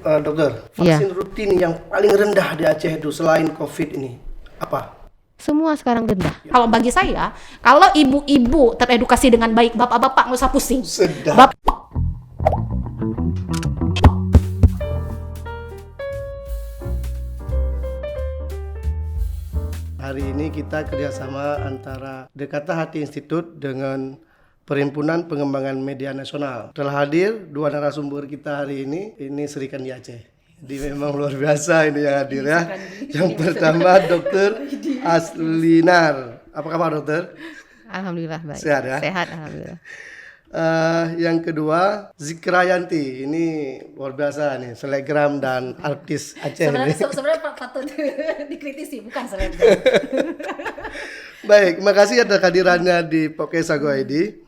Dokter, Iya, vaksin rutin yang paling rendah di Aceh itu selain COVID ini apa? semua sekarang rendah. Kalau bagi saya, kalau ibu-ibu teredukasi dengan baik, bapak-bapak nggak usah pusing. Sedap. Hari ini kita kerjasama antara Dekata Hati Institute dengan Perhimpunan Pengembangan Media Nasional. Telah hadir dua narasumber kita hari ini Serikan di Aceh. Jadi memang luar biasa ini yang hadir ya. Yang pertama Dr. Aslinar. Apa kabar dokter? Alhamdulillah baik. Sehat ya? Sehat, alhamdulillah. Yang kedua Zikrayanti, ini luar biasa nih, selegram dan artis Aceh ini. Sebenarnya patut dikritisi, bukan selebgram. Baik, makasih atas kehadirannya di podcast Sago ID.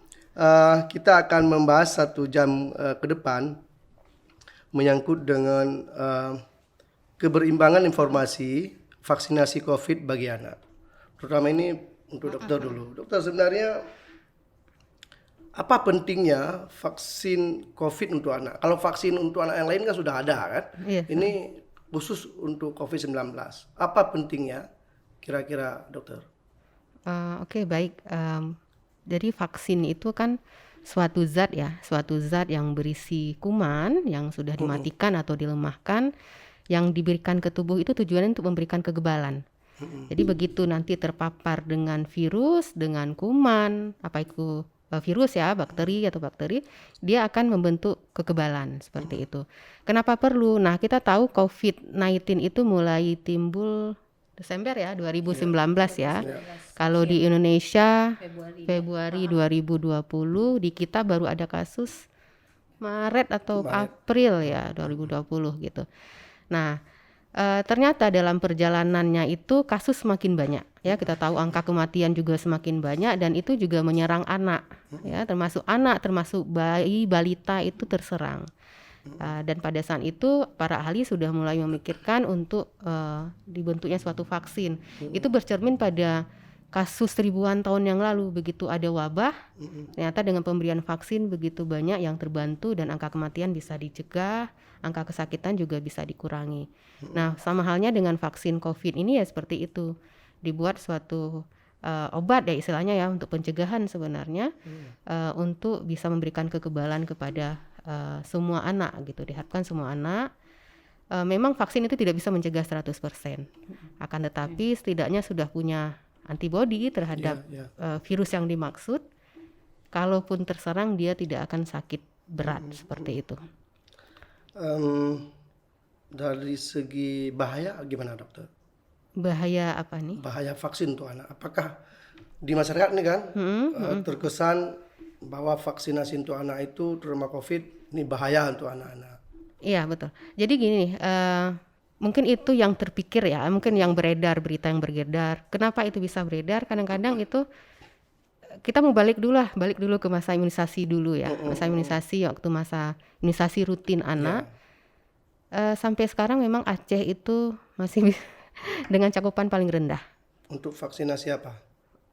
Kita akan membahas 1 jam ke depan menyangkut dengan keberimbangan informasi vaksinasi COVID bagi anak. Terutama ini untuk dokter dulu. Dokter, sebenarnya apa pentingnya vaksin COVID untuk anak? Kalau vaksin untuk anak yang lain kan sudah ada kan? Iya. Ini khusus untuk COVID-19. Apa pentingnya kira-kira dokter? Oke, baik. Jadi vaksin itu kan suatu zat yang berisi kuman yang sudah dimatikan atau dilemahkan, yang diberikan ke tubuh itu tujuannya untuk memberikan kekebalan. Jadi begitu nanti terpapar dengan virus, dengan kuman, apa itu virus ya, bakteri, dia akan membentuk kekebalan seperti itu. Kenapa perlu? Nah, kita tahu COVID-19 itu mulai timbul Desember ya, 2019 ya. Kalau di Indonesia Februari 2020, di kita baru ada kasus Maret atau April ya 2020 gitu. Nah, ternyata dalam perjalanannya itu kasus semakin banyak ya, kita tahu angka kematian juga semakin banyak dan itu juga menyerang anak ya, termasuk bayi balita itu terserang. Dan pada saat itu para ahli sudah mulai memikirkan untuk dibentuknya suatu vaksin. Itu bercermin pada kasus ribuan tahun yang lalu, begitu ada wabah, ternyata dengan pemberian vaksin begitu banyak yang terbantu dan angka kematian bisa dicegah, angka kesakitan juga bisa dikurangi. Nah, sama halnya dengan vaksin COVID ini ya seperti itu, dibuat suatu obat ya istilahnya ya untuk pencegahan sebenarnya, untuk bisa memberikan kekebalan kepada semua anak gitu, diharapkan semua anak. Memang vaksin itu tidak bisa mencegah 100%, akan tetapi setidaknya sudah punya antibodi terhadap virus yang dimaksud. Kalaupun terserang dia tidak akan sakit berat seperti itu. Dari segi bahaya gimana dokter? Bahaya apa nih? Bahaya vaksin untuk anak. Apakah di masyarakat ini kan terkesan bahwa vaksinasi untuk anak itu terutama COVID ini bahaya untuk anak-anak? Iya betul. Jadi gini nih, mungkin itu yang terpikir ya, mungkin yang beredar, berita yang beredar. Kenapa itu bisa beredar? Kadang-kadang itu kita mau balik dulu ke masa imunisasi dulu ya. Masa imunisasi, waktu masa imunisasi rutin anak. Sampai sekarang memang Aceh itu masih dengan cakupan paling rendah. Untuk vaksinasi apa?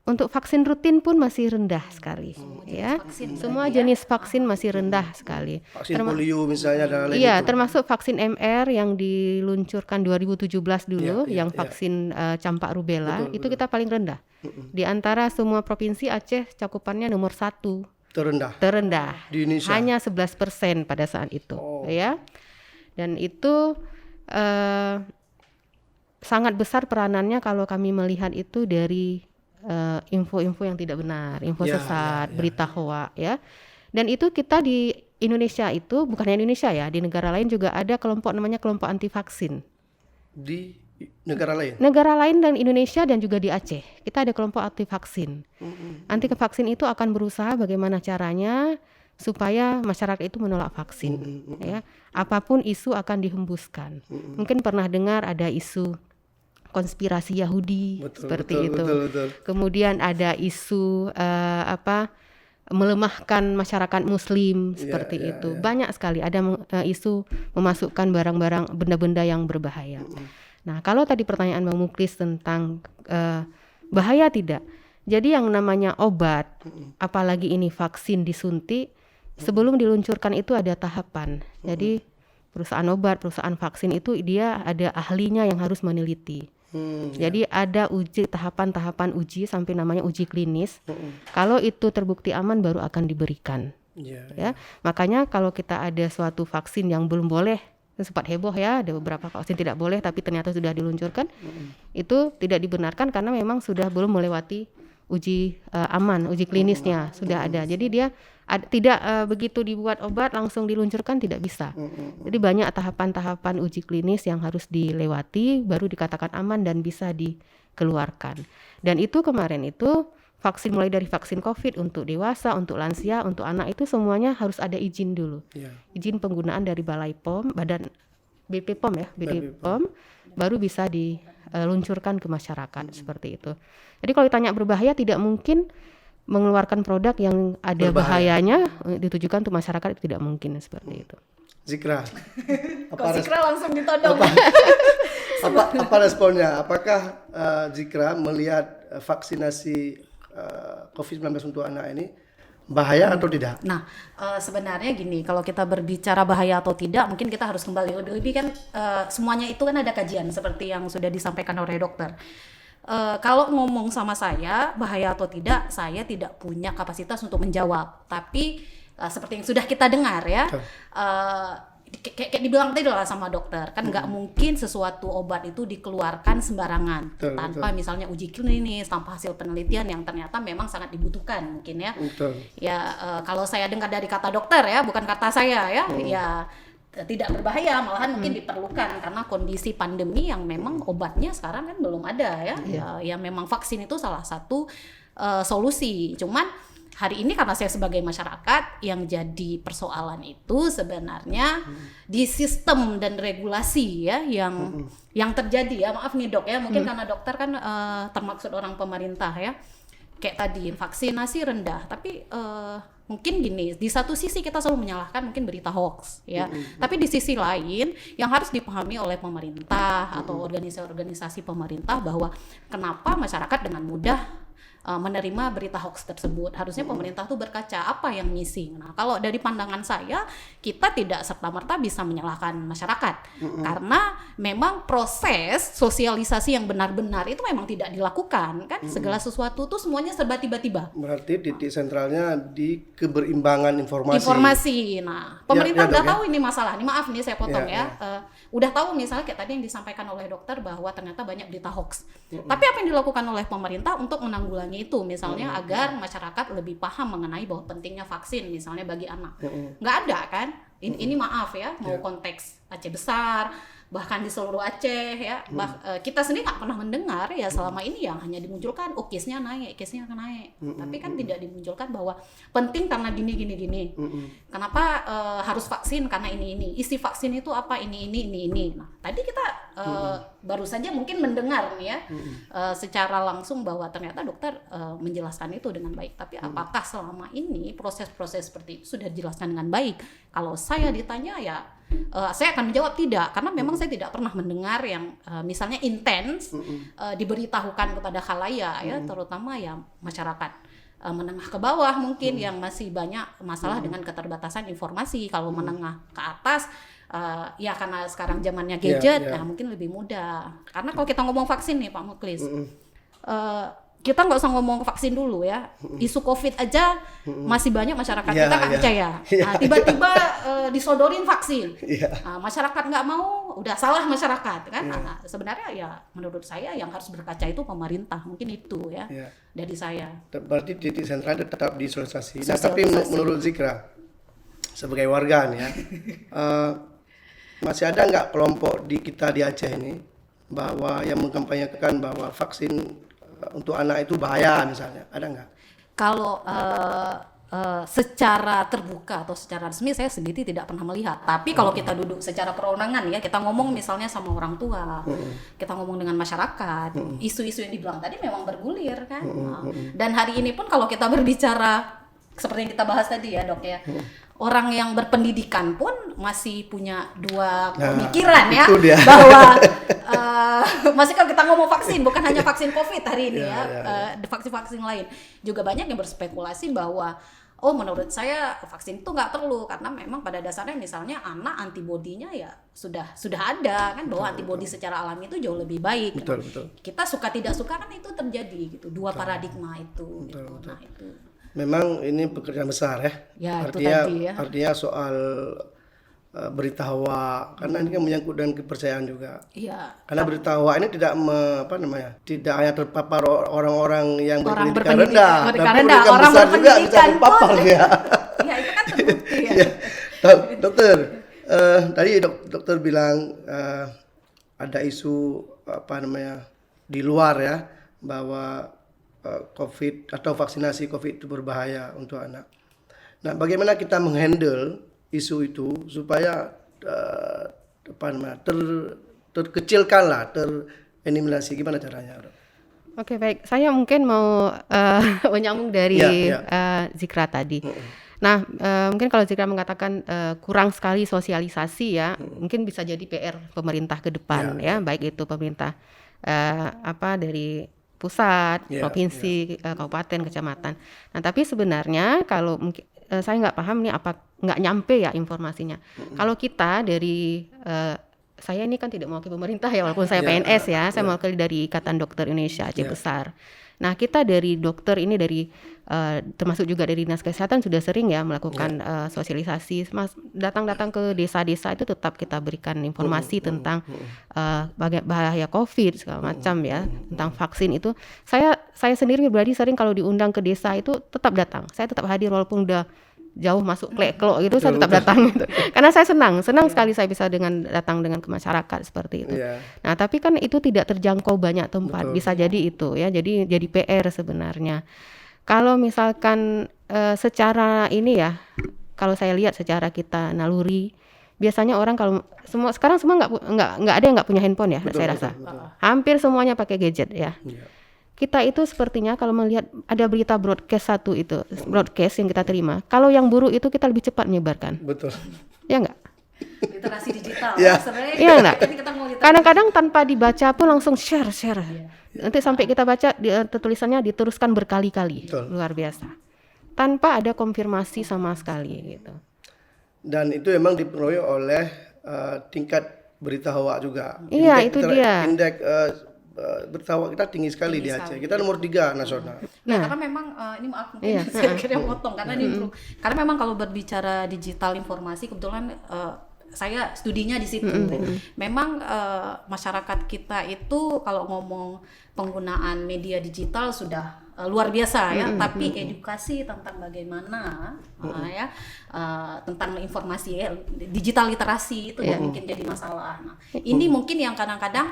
Untuk vaksin rutin pun masih rendah sekali ya. Semua jenis vaksin masih rendah sekali. Vaksin polio misalnya dan lain-lain. Iya, termasuk vaksin MR yang diluncurkan 2017 dulu, yang vaksin campak rubella, itu kita paling rendah. Di antara semua provinsi Aceh cakupannya nomor 1. Terendah. Di Indonesia. Hanya 11% pada saat itu, ya. Dan itu sangat besar peranannya kalau kami melihat itu dari info-info yang tidak benar, info sesat, berita hoak ya. Dan itu kita di Indonesia itu, bukan hanya Indonesia ya, di negara lain juga ada kelompok namanya kelompok anti vaksin. Di negara lain? Negara lain dan Indonesia dan juga di Aceh, kita ada kelompok anti vaksin. Anti vaksin itu akan berusaha bagaimana caranya supaya masyarakat itu menolak vaksin. Ya, apapun isu akan dihembuskan. Mungkin pernah dengar ada isu konspirasi Yahudi seperti itu. Betul. Kemudian ada isu melemahkan masyarakat Muslim seperti itu. Banyak sekali ada isu memasukkan barang-barang, benda-benda yang berbahaya. Nah, kalau tadi pertanyaan Bang Muklis tentang bahaya tidak. Jadi yang namanya obat, apalagi ini vaksin disuntik, sebelum diluncurkan itu ada tahapan. Jadi perusahaan obat, perusahaan vaksin itu dia ada ahlinya yang harus meneliti. Jadi ada tahapan-tahapan uji sampai namanya uji klinis. Kalau itu terbukti aman baru akan diberikan. Ya, makanya kalau kita ada suatu vaksin yang belum boleh, sempat heboh ya, ada beberapa vaksin tidak boleh tapi ternyata sudah diluncurkan, itu tidak dibenarkan karena memang sudah belum melewati uji aman, uji klinisnya sudah ada. Jadi dia tidak begitu dibuat obat langsung diluncurkan, tidak bisa. Jadi banyak tahapan-tahapan uji klinis yang harus dilewati baru dikatakan aman dan bisa dikeluarkan. Dan itu kemarin itu vaksin mulai dari vaksin COVID untuk dewasa, untuk lansia, untuk anak itu semuanya harus ada izin dulu. Izin penggunaan dari Balai POM, Badan BPOM ya, BPOM, baru bisa diluncurkan ke masyarakat seperti itu. Jadi kalau ditanya berbahaya, tidak mungkin mengeluarkan produk yang ada bahayanya ditujukan untuk masyarakat, itu tidak mungkin seperti itu. Zikra, Kok Zikra langsung ditodong. apa responnya? Apakah Zikra melihat vaksinasi COVID-19 untuk anak ini bahaya atau tidak? Nah, sebenarnya gini, kalau kita berbicara bahaya atau tidak, mungkin kita harus kembali lebih-lebih kan semuanya itu kan ada kajian seperti yang sudah disampaikan oleh dokter. Kalau ngomong sama saya bahaya atau tidak, saya tidak punya kapasitas untuk menjawab. Tapi seperti yang sudah kita dengar ya, kayak dibilang tadi lah sama dokter, kan nggak mungkin sesuatu obat itu dikeluarkan sembarangan tanpa misalnya uji klinis, tanpa hasil penelitian yang ternyata memang sangat dibutuhkan mungkin ya. Ya kalau saya dengar dari kata dokter ya, bukan kata saya ya, ya tidak berbahaya, malahan mungkin diperlukan karena kondisi pandemi yang memang obatnya sekarang kan belum ada ya. Ya memang vaksin itu salah satu solusi. Cuman hari ini karena saya sebagai masyarakat, yang jadi persoalan itu sebenarnya di sistem dan regulasi ya yang terjadi ya. Maaf nih dok ya, mungkin karena dokter kan termaksud orang pemerintah ya. Kayak tadi vaksinasi rendah, tapi mungkin gini, di satu sisi kita selalu menyalahkan mungkin berita hoax ya, tapi di sisi lain yang harus dipahami oleh pemerintah atau organisasi pemerintah bahwa kenapa masyarakat dengan mudah menerima berita hoax tersebut. Harusnya pemerintah tuh berkaca apa yang missing. Nah, kalau dari pandangan saya, kita tidak serta-merta bisa menyalahkan masyarakat karena memang proses sosialisasi yang benar-benar itu memang tidak dilakukan kan. Segala sesuatu tuh semuanya serba tiba-tiba. Berarti titik sentralnya di keberimbangan informasi. Nah, pemerintah udah dok, tahu ini masalah. Ini maaf nih saya potong udah tahu misalnya kayak tadi yang disampaikan oleh dokter bahwa ternyata banyak berita hoax. Tapi apa yang dilakukan oleh pemerintah untuk menanggulangi itu misalnya agar masyarakat lebih paham mengenai bahwa pentingnya vaksin misalnya bagi anak. Nggak ada kan? Ini maaf ya, mau konteks Aceh besar, bahkan di seluruh Aceh ya, kita sendiri nggak pernah mendengar ya selama ini yang hanya dimunculkan case-nya naik, tapi kan tidak dimunculkan bahwa penting karena gini. Kenapa harus vaksin karena ini. Isi vaksin itu apa ini. Nah, tadi kita baru saja mungkin mendengar nih ya secara langsung bahwa ternyata dokter menjelaskan itu dengan baik. Tapi apakah selama ini proses-proses seperti itu sudah dijelaskan dengan baik? Kalau saya ditanya ya saya akan menjawab tidak, karena memang saya tidak pernah mendengar yang misalnya intens diberitahukan kepada khalayak ya, terutama ya masyarakat menengah ke bawah mungkin yang masih banyak masalah dengan keterbatasan informasi. Kalau menengah ke atas ya karena sekarang zamannya gadget, nah mungkin lebih mudah. Karena kalau kita ngomong vaksin nih Pak Muklis, kita nggak usah ngomong vaksin dulu ya, isu COVID aja masih banyak masyarakat kita nggak percaya. Nah, tiba-tiba disodorin vaksin, nah, masyarakat nggak mau, udah salah masyarakat kan. Nah, sebenarnya ya menurut saya yang harus berkaca itu pemerintah, mungkin itu ya dari saya. Berarti titik sentral tetap di sosialisasi. Nah, tapi menurut Zikra sebagai warga nih ya, masih ada nggak kelompok di kita di Aceh ini bahwa yang mengkampanyekan bahwa vaksin untuk anak itu bahaya misalnya, ada nggak? Kalau secara terbuka atau secara resmi saya sendiri tidak pernah melihat. Tapi kalau kita duduk secara perorangan ya, kita ngomong misalnya sama orang tua, kita ngomong dengan masyarakat, isu-isu yang dibilang tadi memang bergulir kan. Dan hari ini pun kalau kita berbicara seperti yang kita bahas tadi ya dok ya, orang yang berpendidikan pun masih punya dua pemikiran ya, bahwa masih kalau kita ngomong vaksin bukan hanya vaksin COVID hari ini vaksin-vaksin lain juga banyak yang berspekulasi bahwa oh menurut saya vaksin itu nggak perlu karena memang pada dasarnya misalnya anak antibodinya ya sudah ada kan, bahwa antibodi secara alami itu jauh lebih baik. Betul, betul. Kita suka tidak suka kan itu terjadi gitu, dua paradigma itu gitu. betul. Nah itu Memang ini pekerjaan besar ya. Ya, itu artinya tadi ya. artinya soal berita hoak, karena ini kan menyangkut dengan kepercayaan juga. iya. Karena berita hoak ini tidak hanya terpapar orang-orang yang Orang berpendidikan berpendidikan- rendah, berpendidikan tapi rendah, pendidikan orang besar juga bisa berpendidikan terpapar pun. ya. Ya itu kan terbukti ya. Iya. Dokter, tadi dokter bilang ada isu di luar ya, bahwa COVID atau vaksinasi COVID itu berbahaya untuk anak. Nah, bagaimana kita menghandle isu itu supaya terkecilkanlah, tereliminasi, gimana caranya, Dok? Oke, baik. Saya mungkin mau menyambung dari Ya. Zikra tadi. Nah, mungkin kalau Zikra mengatakan kurang sekali sosialisasi ya, mungkin bisa jadi PR pemerintah ke depan ya, baik itu pemerintah dari pusat, Ya, provinsi, kabupaten, kecamatan. Nah, tapi sebenarnya kalau mungkin saya nggak paham nih apa nggak nyampe ya informasinya. Kalau kita dari saya ini kan tidak mewakili pemerintah ya, walaupun saya PNS ya, saya mewakili dari Ikatan Dokter Indonesia Aceh Besar. Nah, kita dari dokter ini termasuk juga dari Dinas Kesehatan sudah sering ya melakukan sosialisasi, datang ke desa-desa itu tetap kita berikan informasi tentang bahaya COVID segala macam ya, tentang vaksin itu. Saya sendiri pribadi sering kalau diundang ke desa itu tetap datang. Saya tetap hadir walaupun udah jauh masuk klek-klok gitu, saya tetap datang gitu. Karena saya senang sekali saya bisa datang dengan ke masyarakat seperti itu. Iya. Nah, tapi kan itu tidak terjangkau banyak tempat. Bisa jadi itu ya. Jadi PR sebenarnya. Kalau misalkan secara ini ya, kalau saya lihat secara kita naluri, biasanya orang kalau sekarang semua nggak ada yang nggak punya handphone ya, saya rasa. Hampir semuanya pakai gadget ya. Iya. Kita itu sepertinya kalau melihat ada berita broadcast broadcast yang kita terima, kalau yang buruk itu kita lebih cepat menyebarkan. Betul. Ya enggak? Literasi digital. Iya. Sebenarnya Iya enggak? ini kita mau literasi. Kadang-kadang tanpa dibaca pun langsung share. Nanti sampai kita baca tulisannya diteruskan berkali-kali. Betul. Luar biasa. Tanpa ada konfirmasi sama sekali gitu. Dan itu memang dipengaruhi oleh tingkat berita hoak juga. Iya, itu dia. Indeks berita hoak kita tinggi sekali di Aceh. Kita nomor 3 nasional. Nah, karena memang ini maaf mungkin saya kira potong karena ini karena memang kalau berbicara digital informasi kebetulan saya studinya di situ. Memang masyarakat kita itu kalau ngomong penggunaan media digital sudah luar biasa ya, tapi edukasi tentang bagaimana tentang informasi ya, digital literasi itu yang mungkin jadi masalah. Nah, ini mungkin yang kadang-kadang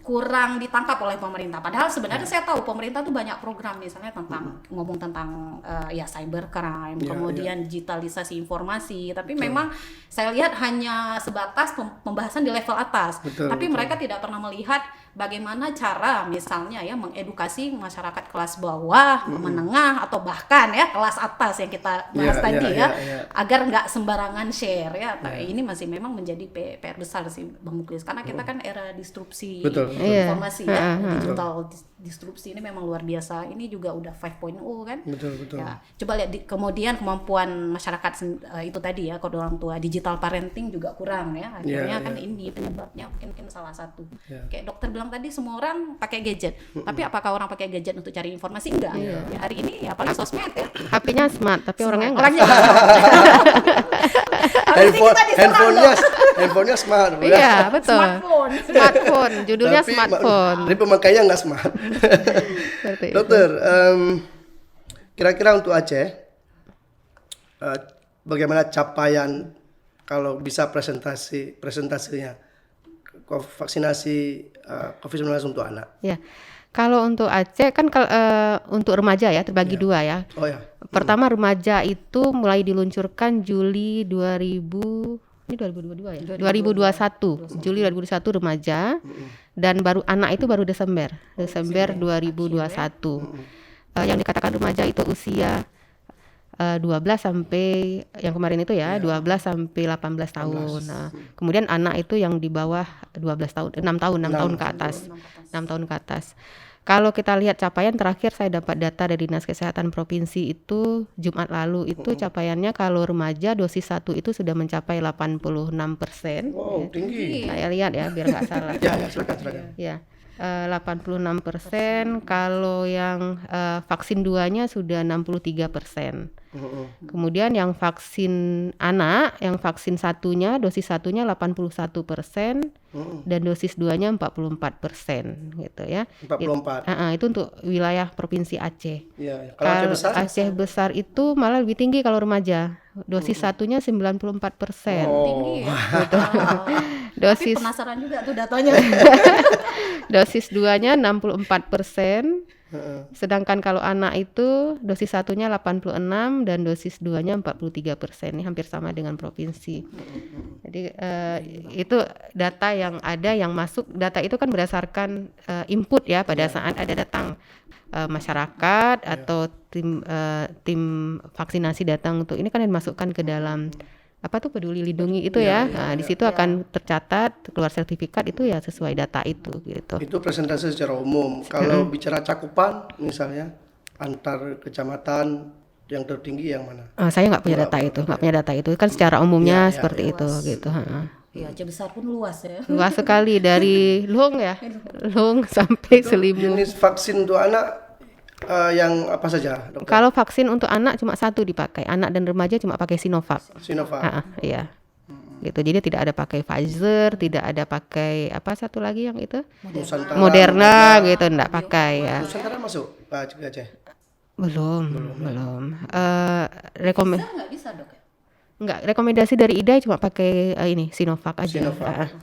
kurang ditangkap oleh pemerintah. Padahal sebenarnya saya tahu pemerintah tuh banyak program misalnya tentang ngomong tentang cybercrime, kemudian digitalisasi informasi. Tapi memang saya lihat hanya sebatas pembahasan di level atas. Tapi mereka tidak pernah melihat bagaimana cara misalnya ya mengedukasi masyarakat kelas bawah, menengah atau bahkan ya kelas atas yang kita bahas tadi agar nggak sembarangan share ya. Ini masih memang menjadi PR besar sih Bang Muklis karena kita kan era disrupsi informasi ya, digital disrupsi ini memang luar biasa. Ini juga udah 5.0 kan. Betul. Ya, coba lihat kemudian kemampuan masyarakat itu tadi ya, kalau orang tua digital parenting juga kurang ya. Akhirnya kan ini penyebabnya mungkin salah satu. Kayak dokter bilang tadi semua orang pakai gadget. Tapi apakah orang pakai gadget untuk cari informasi? Enggak. Ya, hari ini ya paling sosmed ya. HP-nya smart, tapi orangnya enggak. Handphonenya smart. Iya, betul. Smartphone. Judulnya Tapi smartphone. Tapi pemakainya nggak smart. Seperti itu. Dokter, kira-kira untuk Aceh, bagaimana capaian kalau bisa presentasinya vaksinasi COVID-19 untuk anak? Ya. Kalau untuk Aceh kan untuk remaja ya terbagi dua ya. Oh ya. Pertama remaja itu mulai diluncurkan Juli 2022 ya. 2021. Juli 2021 remaja dan baru anak itu baru Desember 2021. Yang dikatakan remaja itu usia 12 sampai yang kemarin itu ya 12 sampai 18 tahun. Nah, kemudian anak itu yang di bawah 12 tahun, 6 tahun ke atas. 6 tahun ke atas. Kalau kita lihat capaian terakhir saya dapat data dari Dinas Kesehatan Provinsi itu Jumat lalu itu capaiannya kalau remaja dosis 1 itu sudah mencapai 86%. Wow, tinggi. Saya lihat ya biar nggak salah. Ya, silakan. Ya, 86%. Kalau yang vaksin 2-nya sudah 63%. Kemudian yang vaksin anak, yang vaksin satunya, dosis satunya 81%, dan dosis 2-nya 44% gitu ya. 44. Itu untuk wilayah Provinsi Aceh. Iya, kalau Aceh besar? Aceh besar itu malah lebih tinggi kalau remaja. Dosis satunya 94%. Tinggi ya. Tapi Dosis penasaran juga tuh datanya. dosis 2-nya 64%. Sedangkan kalau anak itu dosis satunya 86 dan dosis 2-nya 43%. Ini hampir sama dengan provinsi. Jadi itu data yang ada yang masuk. Data itu kan berdasarkan input ya pada saat ada datang masyarakat atau tim vaksinasi datang untuk ini kan dimasukkan ke dalam apa tuh Peduli Lindungi itu ya. Nah, di situ akan tercatat keluar sertifikat itu ya sesuai data itu gitu. Itu presentasi secara umum. Kalau bicara cakupan misalnya antar kecamatan yang tertinggi yang mana? Saya nggak punya data itu, nggak punya data itu kan secara umumnya seperti itu gitu. Ya, Aceh besar pun luas ya. Luas sekali dari Luhung ya, Luhung sampai Selimu. Jenis vaksin untuk anak yang apa saja, dokter? Kalau vaksin untuk anak cuma satu dipakai, anak dan remaja cuma pakai Sinovac. Sinovac. Iya. Gitu. Jadi tidak ada pakai Pfizer, tidak ada pakai apa satu lagi yang itu? Moderna gitu, enggak pakai ya. Nusantara masuk Pak Aceh? Belum. Nggak bisa dok ya? Enggak, rekomendasi dari IDAI cuma pakai ini Sinovac aja.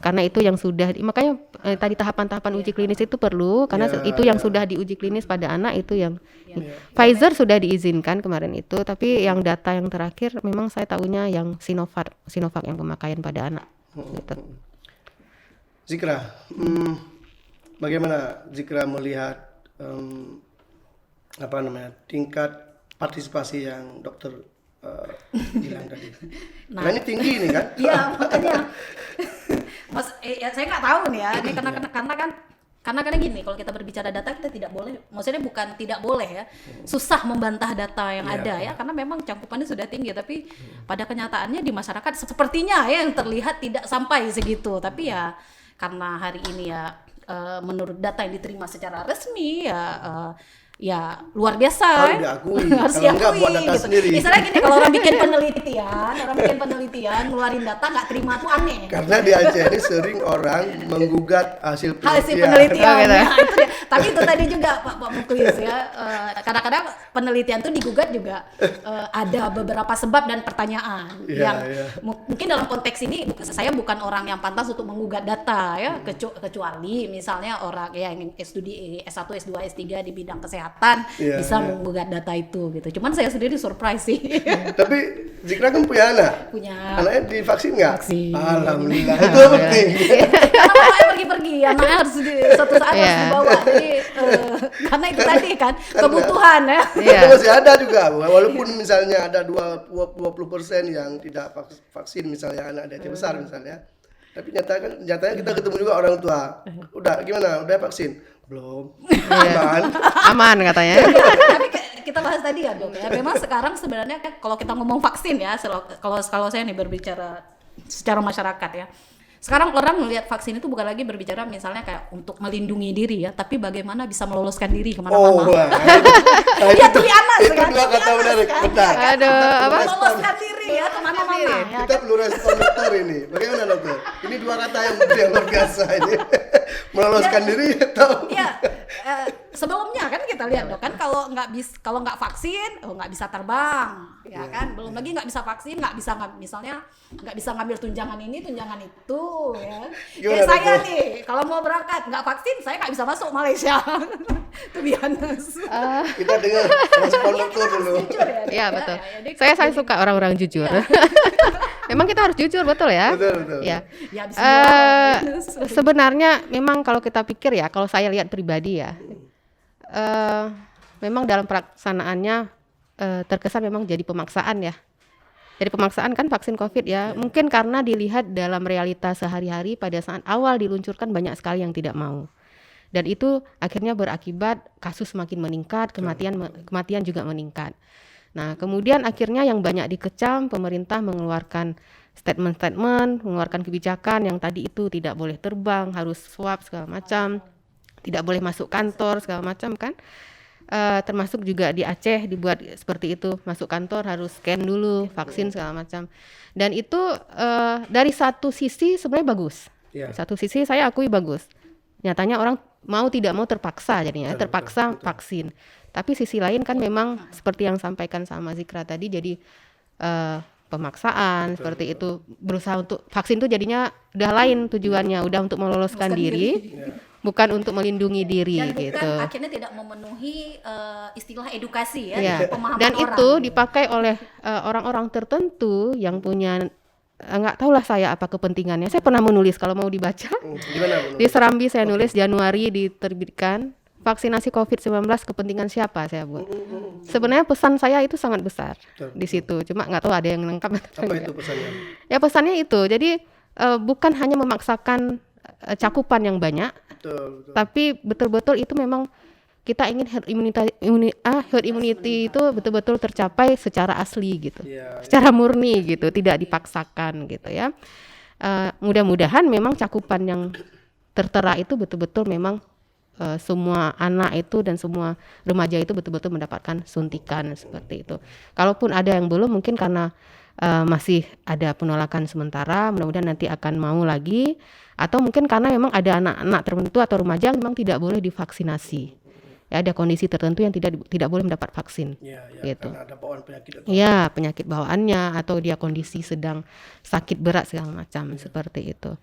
Karena itu yang sudah makanya tadi tahapan-tahapan uji klinis itu perlu karena itu yang sudah diuji klinis pada anak itu yang Pfizer sudah diizinkan kemarin itu, tapi yang data yang terakhir memang saya tahunya yang Sinovac yang pemakaian pada anak. Gitu. Zikra, bagaimana Zikra melihat tingkat partisipasi yang dokter bilang tadi? Nah ini tinggi ini kan? Iya makanya. Mas, saya nggak tahu nih ya. Ini karena gini, kalau kita berbicara data kita tidak boleh, maksudnya bukan tidak boleh ya, susah membantah data yang ada ya, karena memang cakupannya sudah tinggi. Tapi pada kenyataannya di masyarakat sepertinya ya yang terlihat tidak sampai segitu. Tapi ya karena hari ini ya menurut data yang diterima secara resmi ya luar biasa harus diakui. Harus Kalau enggak diakui, buat data gitu. sendiri. Misalnya gini, kalau orang bikin penelitian ngeluarin data nggak terima tuh aneh. Karena di Aceh ini sering orang menggugat hasil penelitian. Nah, itu dia. Tapi itu tadi juga Pak Muklis ya, kadang-kadang penelitian tuh digugat juga ada beberapa sebab dan pertanyaan yang mungkin dalam konteks ini saya bukan orang yang pantas untuk menggugat data ya, kecuali misalnya orang ya yang studi S1, S2, S3 di bidang kesehatan bisa menggugat data itu gitu. Cuman saya sendiri surprise sih. Tapi Zikra kan punya anak. Anaknya divaksin nggak? Vaksin. Alhamdulillah. Itu penting. Karena anaknya pergi-pergi, anaknya harus suatu saat harus dibawa. Jadi karena itu tadi kan kebutuhan ya. Itu masih ada juga, walaupun misalnya ada 20% yang tidak vaksin misalnya anak Aceh besar misalnya. Tapi nyatanya kita ketemu juga orang tua. Udah gimana? Udah vaksin? Belum. Aman katanya. Tapi kita bahas tadi ya dok ya. Memang sekarang sebenarnya kan kalau kita ngomong vaksin ya, kalau saya nih berbicara secara masyarakat ya. Sekarang orang melihat vaksin itu bukan lagi berbicara misalnya kayak untuk melindungi diri ya, tapi bagaimana bisa meloloskan diri kemana-mana. Iya tuh anak itu dua kata menarik. Benar. Meloloskan diri ya kemana-mana. Kita perlu respon dokter ini. Bagaimana dokter? Ini dua kata yang luar biasa ini. Meloloskan diri atau? Iya. Sebelumnya kan kita lihat dok kan kalau nggak vaksin nggak bisa terbang ya kan, belum lagi nggak bisa vaksin nggak bisa ngambil tunjangan ini tunjangan itu ya. Kayak saya nih kalau mau berangkat nggak vaksin saya nggak bisa masuk Malaysia. To be honest. Kita dengar respon dokter dulu. Iya betul. Saya suka orang-orang jujur. Memang kita harus jujur betul ya. Betul. Ya. Sebenarnya memang kalau kita pikir ya, kalau saya lihat pribadi ya, memang dalam pelaksanaannya terkesan memang jadi pemaksaan ya. Jadi pemaksaan kan vaksin COVID ya. Mungkin karena dilihat dalam realitas sehari-hari pada saat awal diluncurkan banyak sekali yang tidak mau. Dan itu akhirnya berakibat kasus semakin meningkat, kematian juga meningkat. Nah, kemudian akhirnya yang banyak dikecam, pemerintah mengeluarkan statement-statement, mengeluarkan kebijakan yang tadi itu tidak boleh terbang, harus swab segala macam, tidak boleh masuk kantor segala macam kan. Termasuk juga di Aceh dibuat seperti itu, masuk kantor harus scan dulu, vaksin segala macam. Dan itu dari satu sisi sebenarnya bagus. Satu sisi saya akui bagus. Nyatanya orang mau tidak mau terpaksa jadinya, terpaksa vaksin. Tapi sisi lain kan memang seperti yang sampaikan sama Zikra tadi, jadi pemaksaan seperti itu, berusaha untuk vaksin itu jadinya udah lain tujuannya, udah untuk meloloskan diri, bukan untuk melindungi diri dan gitu. bukan akhirnya tidak memenuhi istilah edukasi Ya. pemahaman Dan orang. itu dipakai oleh orang-orang tertentu yang punya nggak tahulah saya apa kepentingannya. Saya pernah menulis kalau mau dibaca. Gimana, Bu? Di Serambi saya nulis Januari diterbitkan vaksinasi COVID-19 kepentingan siapa saya buat. Sebenarnya pesan saya itu sangat besar di situ. Cuma nggak tahu ada yang lengkap atau Apa enggak. itu pesannya? Ya pesannya itu. Jadi bukan hanya memaksakan cakupan yang banyak, Betul. tapi betul-betul itu memang kita ingin herd immunity itu betul-betul tercapai secara asli gitu, secara murni gitu, tidak dipaksakan gitu ya. Mudah-mudahan memang cakupan yang tertera itu betul-betul memang semua anak itu dan semua remaja itu betul-betul mendapatkan suntikan seperti itu. Kalaupun ada yang belum, mungkin karena masih ada penolakan sementara, mudah-mudahan nanti akan mau lagi, atau mungkin karena memang ada anak-anak tertentu atau remaja yang memang tidak boleh divaksinasi. Ya, ada kondisi tertentu yang tidak boleh mendapat vaksin. Gitu. Karena ada bawaan penyakit. Ya, penyakit bawaannya atau dia kondisi sedang sakit berat segala macam seperti itu.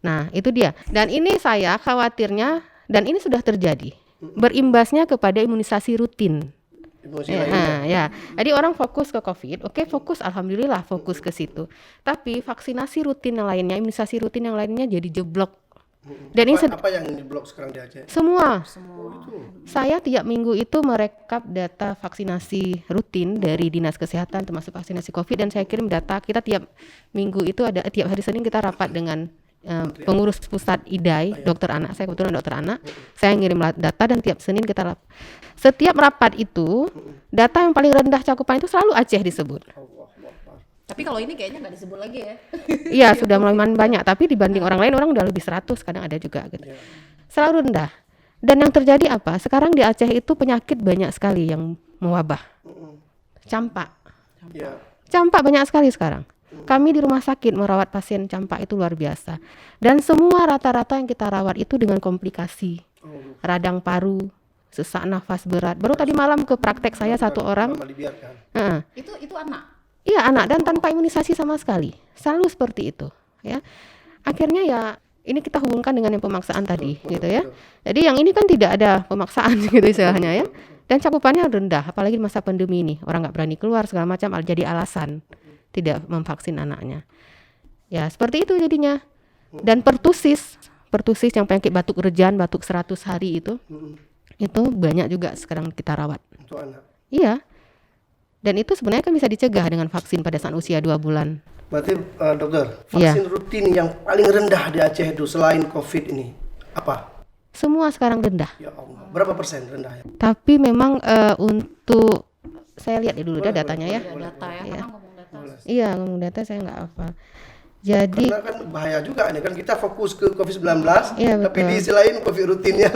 Nah, itu dia. Dan ini saya khawatirnya, dan ini sudah terjadi, berimbasnya kepada imunisasi rutin. Ya. Jadi orang fokus ke COVID, fokus, alhamdulillah fokus ke situ. Tapi vaksinasi rutin yang lainnya, imunisasi rutin yang lainnya jadi jeblok. Dan apa yang diblok sekarang di Aceh? Semua. Saya tiap minggu itu merekap data vaksinasi rutin dari Dinas Kesehatan termasuk vaksinasi COVID, dan saya kirim data. Kita tiap minggu itu tiap hari Senin kita rapat dengan pengurus pusat IDAI, dokter anak, saya kebetulan dokter anak, saya ngirim data dan tiap Senin kita rapat. Setiap rapat itu, data yang paling rendah cakupan itu selalu Aceh disebut. Tapi kalau ini kayaknya nggak disebut lagi ya. Iya, sudah lumayan banyak, tapi dibanding orang lain, orang udah lebih 100, kadang ada juga gitu. Selalu rendah. Dan yang terjadi apa? Sekarang di Aceh itu penyakit banyak sekali yang mewabah. Campak. Campak banyak sekali sekarang. Kami di rumah sakit merawat pasien campak itu luar biasa. Dan semua rata-rata yang kita rawat itu dengan komplikasi. Radang paru, sesak nafas berat. Baru tadi malam ke praktek saya satu orang. Itu anak. Iya, anak, dan tanpa imunisasi sama sekali. Selalu seperti itu, ya. Akhirnya ya ini kita hubungkan dengan yang pemaksaan tadi, gitu ya. Jadi yang ini kan tidak ada pemaksaan gitu istilahnya ya. Dan cakupannya rendah, apalagi di masa pandemi ini. Orang nggak berani keluar segala macam, jadi alasan tidak memvaksin anaknya. Ya, seperti itu jadinya. Dan pertusis yang penyakit batuk rejan, batuk 100 hari itu banyak juga sekarang kita rawat. Untuk anak. Iya. Dan itu sebenarnya kan bisa dicegah dengan vaksin pada saat usia 2 bulan. Berarti dokter, vaksin rutin yang paling rendah di Aceh itu selain COVID ini apa? Semua sekarang rendah. Ya Allah, berapa persen rendahnya? Tapi memang untuk saya lihat dulu datanya ya. Data ya, Iya. ngomong data. Iya, ngomong data saya nggak hafal. Jadi Karena kan bahaya juga ini kan kita fokus ke COVID-19, Iya, tapi betul. di sisi lain COVID rutinnya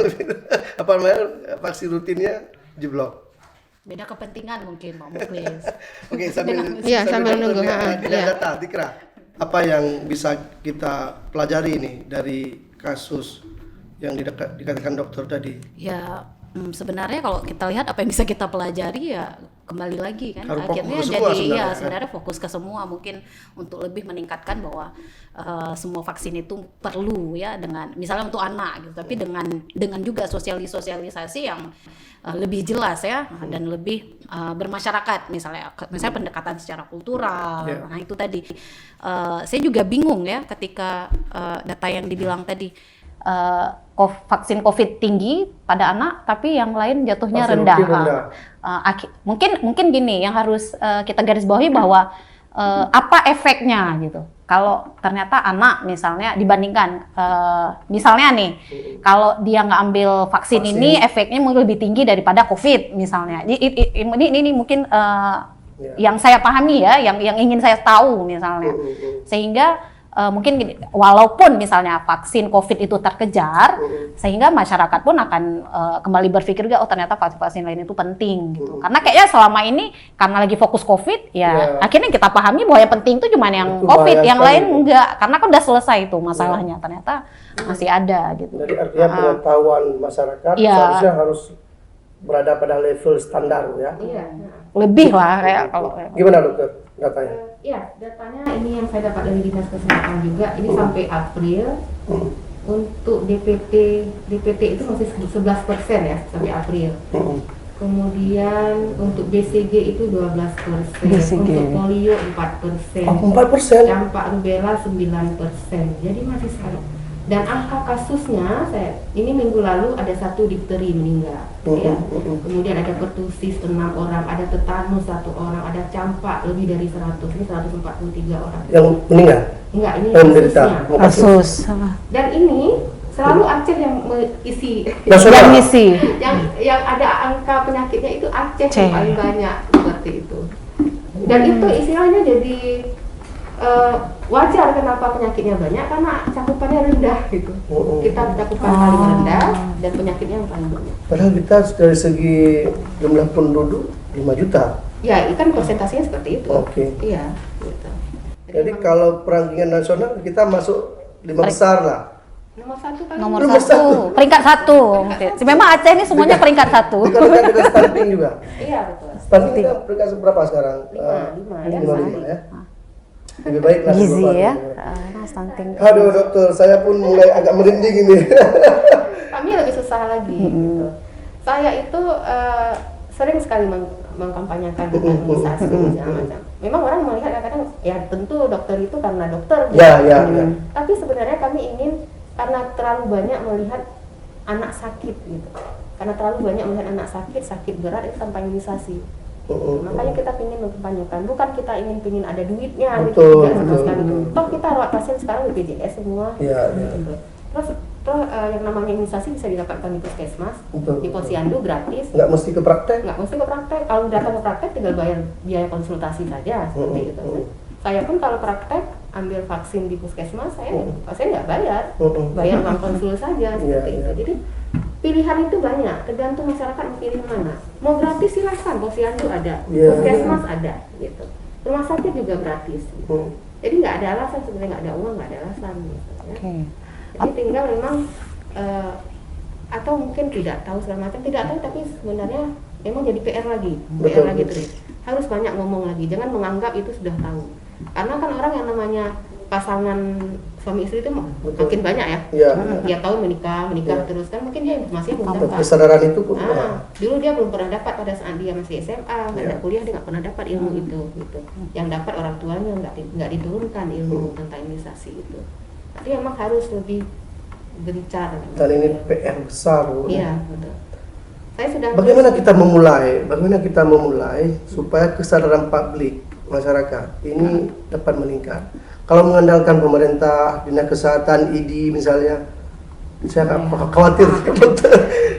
apa namanya vaksin rutinnya jeblok. Beda kepentingan mungkin Pak Muklis. Oke, sambil nunggu. data, Dikra, apa yang bisa kita pelajari ini dari kasus yang dikatakan dokter tadi? Ya sebenarnya kalau kita lihat apa yang bisa kita pelajari ya kembali lagi kan Harus akhirnya fokus ke semua jadi sebenarnya, ya kan? sebenarnya fokus ke semua mungkin untuk lebih meningkatkan bahwa semua vaksin itu perlu ya dengan misalnya untuk anak gitu, tapi dengan juga sosialisasi yang lebih jelas ya dan lebih bermasyarakat misalnya pendekatan secara kultural. Nah itu tadi saya juga bingung ya ketika data yang dibilang tadi vaksin COVID tinggi pada anak, tapi yang lain jatuhnya Vaksin rendah. rutin rendah. Mungkin gini yang harus kita garis bawahi bahwa apa efeknya gitu. kalau ternyata anak misalnya dibandingkan misalnya nih kalau dia nggak ambil vaksin ini efeknya mungkin lebih tinggi daripada COVID misalnya. Ini mungkin yang saya pahami ya, yang ingin saya tahu misalnya. Sehingga mungkin gini, walaupun misalnya vaksin COVID itu terkejar, sehingga masyarakat pun akan kembali berpikir juga, oh ternyata vaksin lain itu penting gitu. Karena kayaknya selama ini karena lagi fokus COVID, ya akhirnya kita pahami bahwa yang penting itu cuma yang Itu COVID, bahaya yang sekali lain itu. enggak. Karena kan udah selesai itu masalahnya, ternyata masih ada gitu. Jadi artinya pengetahuan masyarakat Iya. seharusnya harus berada pada level standar ya. Iya. Lebih lah kayak kalau Gimana dokter datanya? Iya, datanya ini yang saya dapat dari Dinas Kesehatan juga. Ini sampai April untuk DPT itu masih 11% ya sampai April. Kemudian untuk BCG itu 12%, untuk polio 4%, 4%. campak rubella 9%. Jadi masih sangat. Dan angka kasusnya, ini minggu lalu ada 1 difteri meninggal, ya. Kemudian ada pertusis 6 orang, ada tetanus 1 orang, ada campak lebih dari 100, ini 143 orang. Yang meninggal? Enggak, ini Menderita. kasusnya. kasus Dan ini selalu Aceh yang mengisi, Nasional. yang misi. yang ada angka penyakitnya itu Aceh Aceh. yang paling banyak seperti itu. Dan itu istilahnya jadi wajar kenapa penyakitnya banyak, karena cakupannya rendah gitu. Kita cakupan paling rendah dan penyakitnya yang paling banyak. Padahal kita dari segi jumlah penduduk 5 juta. Ya, itu kan persentasenya seperti itu. Oke. Iya, gitu. Jadi kalau perangkingan nasional kita masuk 5 besar lah. Nomor 1 kan Nomor Nomor 1, peringkat 1. Memang Aceh ini semuanya peringkat 1. Dekat-dekat dengan stunting juga. Iya, betul. Stunting kita peringkat berapa sekarang? 5 ya. 5 ya. Lebih baik lah. Gizi global. ya. Stunting. Aduh dokter, saya pun mulai agak merinding ini. Kami lebih susah lagi gitu. Saya itu sering sekali mengkampanyekan dengan imunisasi segala macam. Memang orang melihat kadang-kadang ya tentu dokter itu karena dokter gitu. Ya. Tapi sebenarnya kami ingin karena terlalu banyak melihat anak sakit gitu. Karena terlalu banyak melihat anak sakit berat itu tanpa imunisasi. Makanya kita ingin mengkampanyekan, bukan kita ingin ada duitnya Betul, tidak sama betul, sekali. betul. Toh kita rawat pasien sekarang di BPJS semua. Iya. Gitu. Terus yang namanya imunisasi bisa didapatkan di puskesmas, Betul, di posyandu gratis. Nggak mesti ke praktek. Nggak mesti ke praktek. Kalau datang ke praktek tinggal bayar biaya konsultasi saja seperti itu. Kan. Saya pun kalau praktek ambil vaksin di puskesmas, saya nggak bayar, bayar uang konsul saja seperti itu. Jadi pilihan itu banyak, tergantung masyarakat mau pilih mana. Mau gratis silahkan, posyandu ada, puskesmas ada, gitu. Rumah sakit juga gratis. Gitu. Jadi nggak ada alasan sebenarnya, nggak ada uang, nggak ada alasan. Gitu, ya. Jadi tinggal memang atau mungkin tidak tahu segala macam, tidak tahu tapi sebenarnya memang jadi PR lagi terus. Harus banyak ngomong lagi, jangan menganggap itu sudah tahu. Karena kan orang yang namanya pasangan suami istri itu makin banyak ya. Dia tahu menikah terus kan mungkin dia informasinya belum dapat. Kesadaran itu pun. Dulu dia belum pernah dapat pada saat dia masih SMA, nggak ada kuliah dia nggak pernah dapat ilmu itu gitu. Yang dapat orang tuanya nggak diturunkan ilmu tentang imunisasi itu. Tapi memang harus lebih gencar. Dan ini PR besar. Iya, betul. Saya sudah. Bagaimana kita memulai supaya kesadaran publik masyarakat ini dapat meningkat? Kalau mengandalkan pemerintah, dinas kesehatan, ID misalnya, saya khawatir.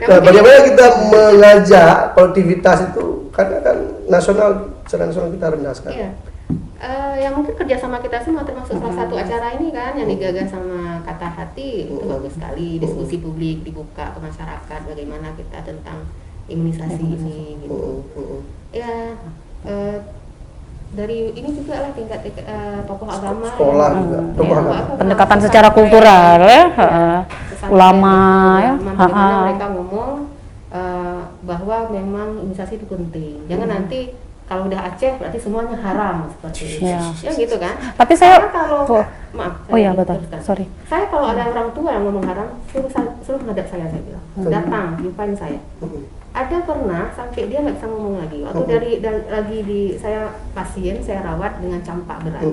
Nah, bagaimana kita mengajak kolektivitas itu? Karena kan secara nasional kita rendah sekali. Iya. Yang mungkin kerjasama kita semua termasuk salah satu acara ini kan yang digagas sama Kata Hati itu bagus sekali, diskusi publik dibuka ke masyarakat bagaimana kita tentang imunisasi ini gitu. Ya dari ini juga lah tingkat tokoh agama, Sekolah juga, tokoh agama. Pendekatan secara kultural ya, ulama ya, bagaimana mereka ngomong bahwa memang imunisasi itu penting. Jangan nanti kalau udah Aceh berarti semuanya haram seperti itu. Ya gitu kan. Tapi saya kalau maaf. Oh iya betul. Sorry. Saya kalau ada orang tua yang ngomong haram, suruh ngadap saya bilang. Datang, jumpain saya. Ada pernah sampai dia nggak bisa ngomong lagi. Waktu saya pasien, saya rawat dengan campak berat.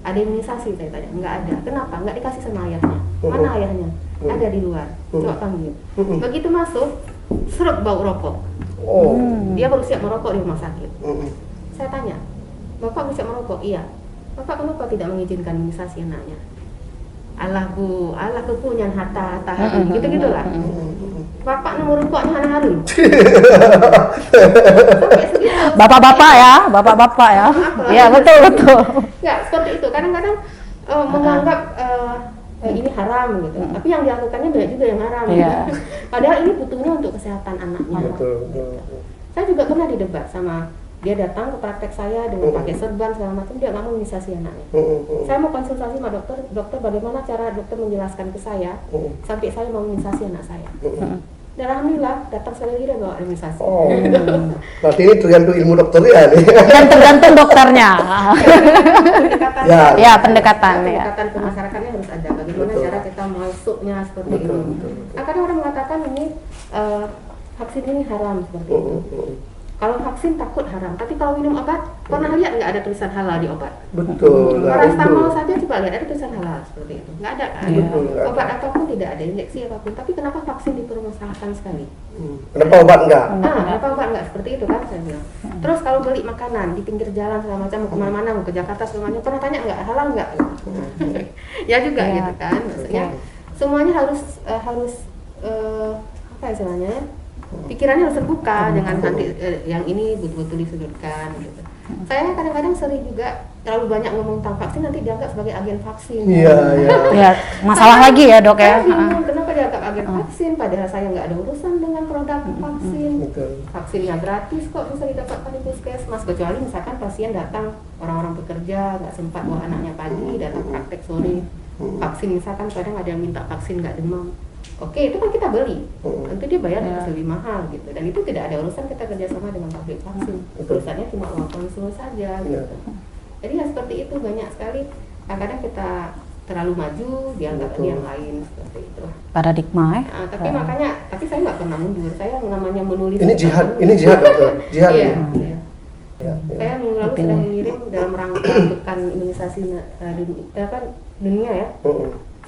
Ada imunisasi saya tanya, nggak ada. Kenapa? Nggak dikasih sama ayahnya. Mana ayahnya? Ada di luar. Coba panggil. Begitu masuk, seret bau rokok. Dia baru siap merokok di rumah sakit. Saya tanya, Bapak bisa merokok? Iya. Bapak kenapa tidak mengizinkan imunisasi anaknya? Allah bu, Allah kepunyaan harta harum, gitu-gitulah. Bapak nomor kok anak harum. Bapak-bapak ya, bapak-bapak ya. Iya betul betul. Ya seperti itu. Kadang-kadang menganggap ini haram gitu. Tapi yang dilakukannya banyak juga yang haram. Iya. Padahal ini butuhnya untuk kesehatan anaknya. Betul, betul. Saya juga pernah didebat sama dia, datang ke praktek saya dengan pakai serban segala macam, dia nggak mau imunisasi anaknya. Saya mau konsultasi sama dokter, dokter bagaimana cara dokter menjelaskan ke saya sampai saya mau imunisasi anak saya. Dan alhamdulillah datang sekali lagi dia bawa imunisasi. Oh, berarti ini tergantung ilmu dokter ya nih. Dan tergantung dokternya. Pendekatan, Ya pendekatan ya. pendekatan ke masyarakatnya harus ada. Bagaimana Betul. cara kita masuknya seperti Betul, itu. betul, betul. Nah, kadang orang mengatakan ini vaksin ini haram seperti itu. Kalau vaksin takut haram, tapi kalau minum obat, pernah lihat nggak ada tulisan halal di obat? Betul. Nah, Paracetamol itu. saja coba lihat ada tulisan halal seperti itu, nggak ada kan? Betul, nggak ada. Obat apapun tidak ada, injeksi apapun. Tapi kenapa vaksin dipermasalahkan sekali? Kenapa obat enggak? Kenapa obat nggak seperti itu kan saya bilang. Terus kalau beli makanan di pinggir jalan segala macam, mau kemana-mana, mau ke Jakarta segala macam, pernah tanya nggak halal nggak? Ya juga Ya. gitu kan, maksudnya semuanya harus apa istilahnya? Pikirannya harus terbuka, dengan nanti yang ini betul-betul disudutkan gitu. Saya kadang-kadang sering juga terlalu banyak ngomong tentang vaksin, nanti dianggap sebagai agen vaksin. Iya, iya. Ya masalah lagi ya dok ya. Saya bingung kenapa dianggap agen vaksin, padahal saya nggak ada urusan dengan produk vaksin. Betul. Vaksinnya gratis kok bisa didapatkan di puskesmas, kecuali misalkan pasien datang, orang-orang bekerja nggak sempat bawa anaknya pagi, datang praktek sore. Vaksin misalkan kadang ada yang minta vaksin nggak demam. Oke, itu kan kita beli, tentu dia bayar lebih mahal gitu, dan itu tidak ada urusan kita kerjasama dengan pabrik vaksin, urusannya cuma uang konsul saja gitu. Jadi ya seperti itu, banyak sekali kadang-kadang kita terlalu maju dianggap yang lain seperti itu. Paradigma ya. Nah, tapi makanya, tapi saya nggak pernah mundur, saya namanya menulis. Ini jihad dokter. Jihad. Iya. Ya. Ya. Saya minggu lalu sedang mengirim dalam rangka pekan imunisasi dunia ya.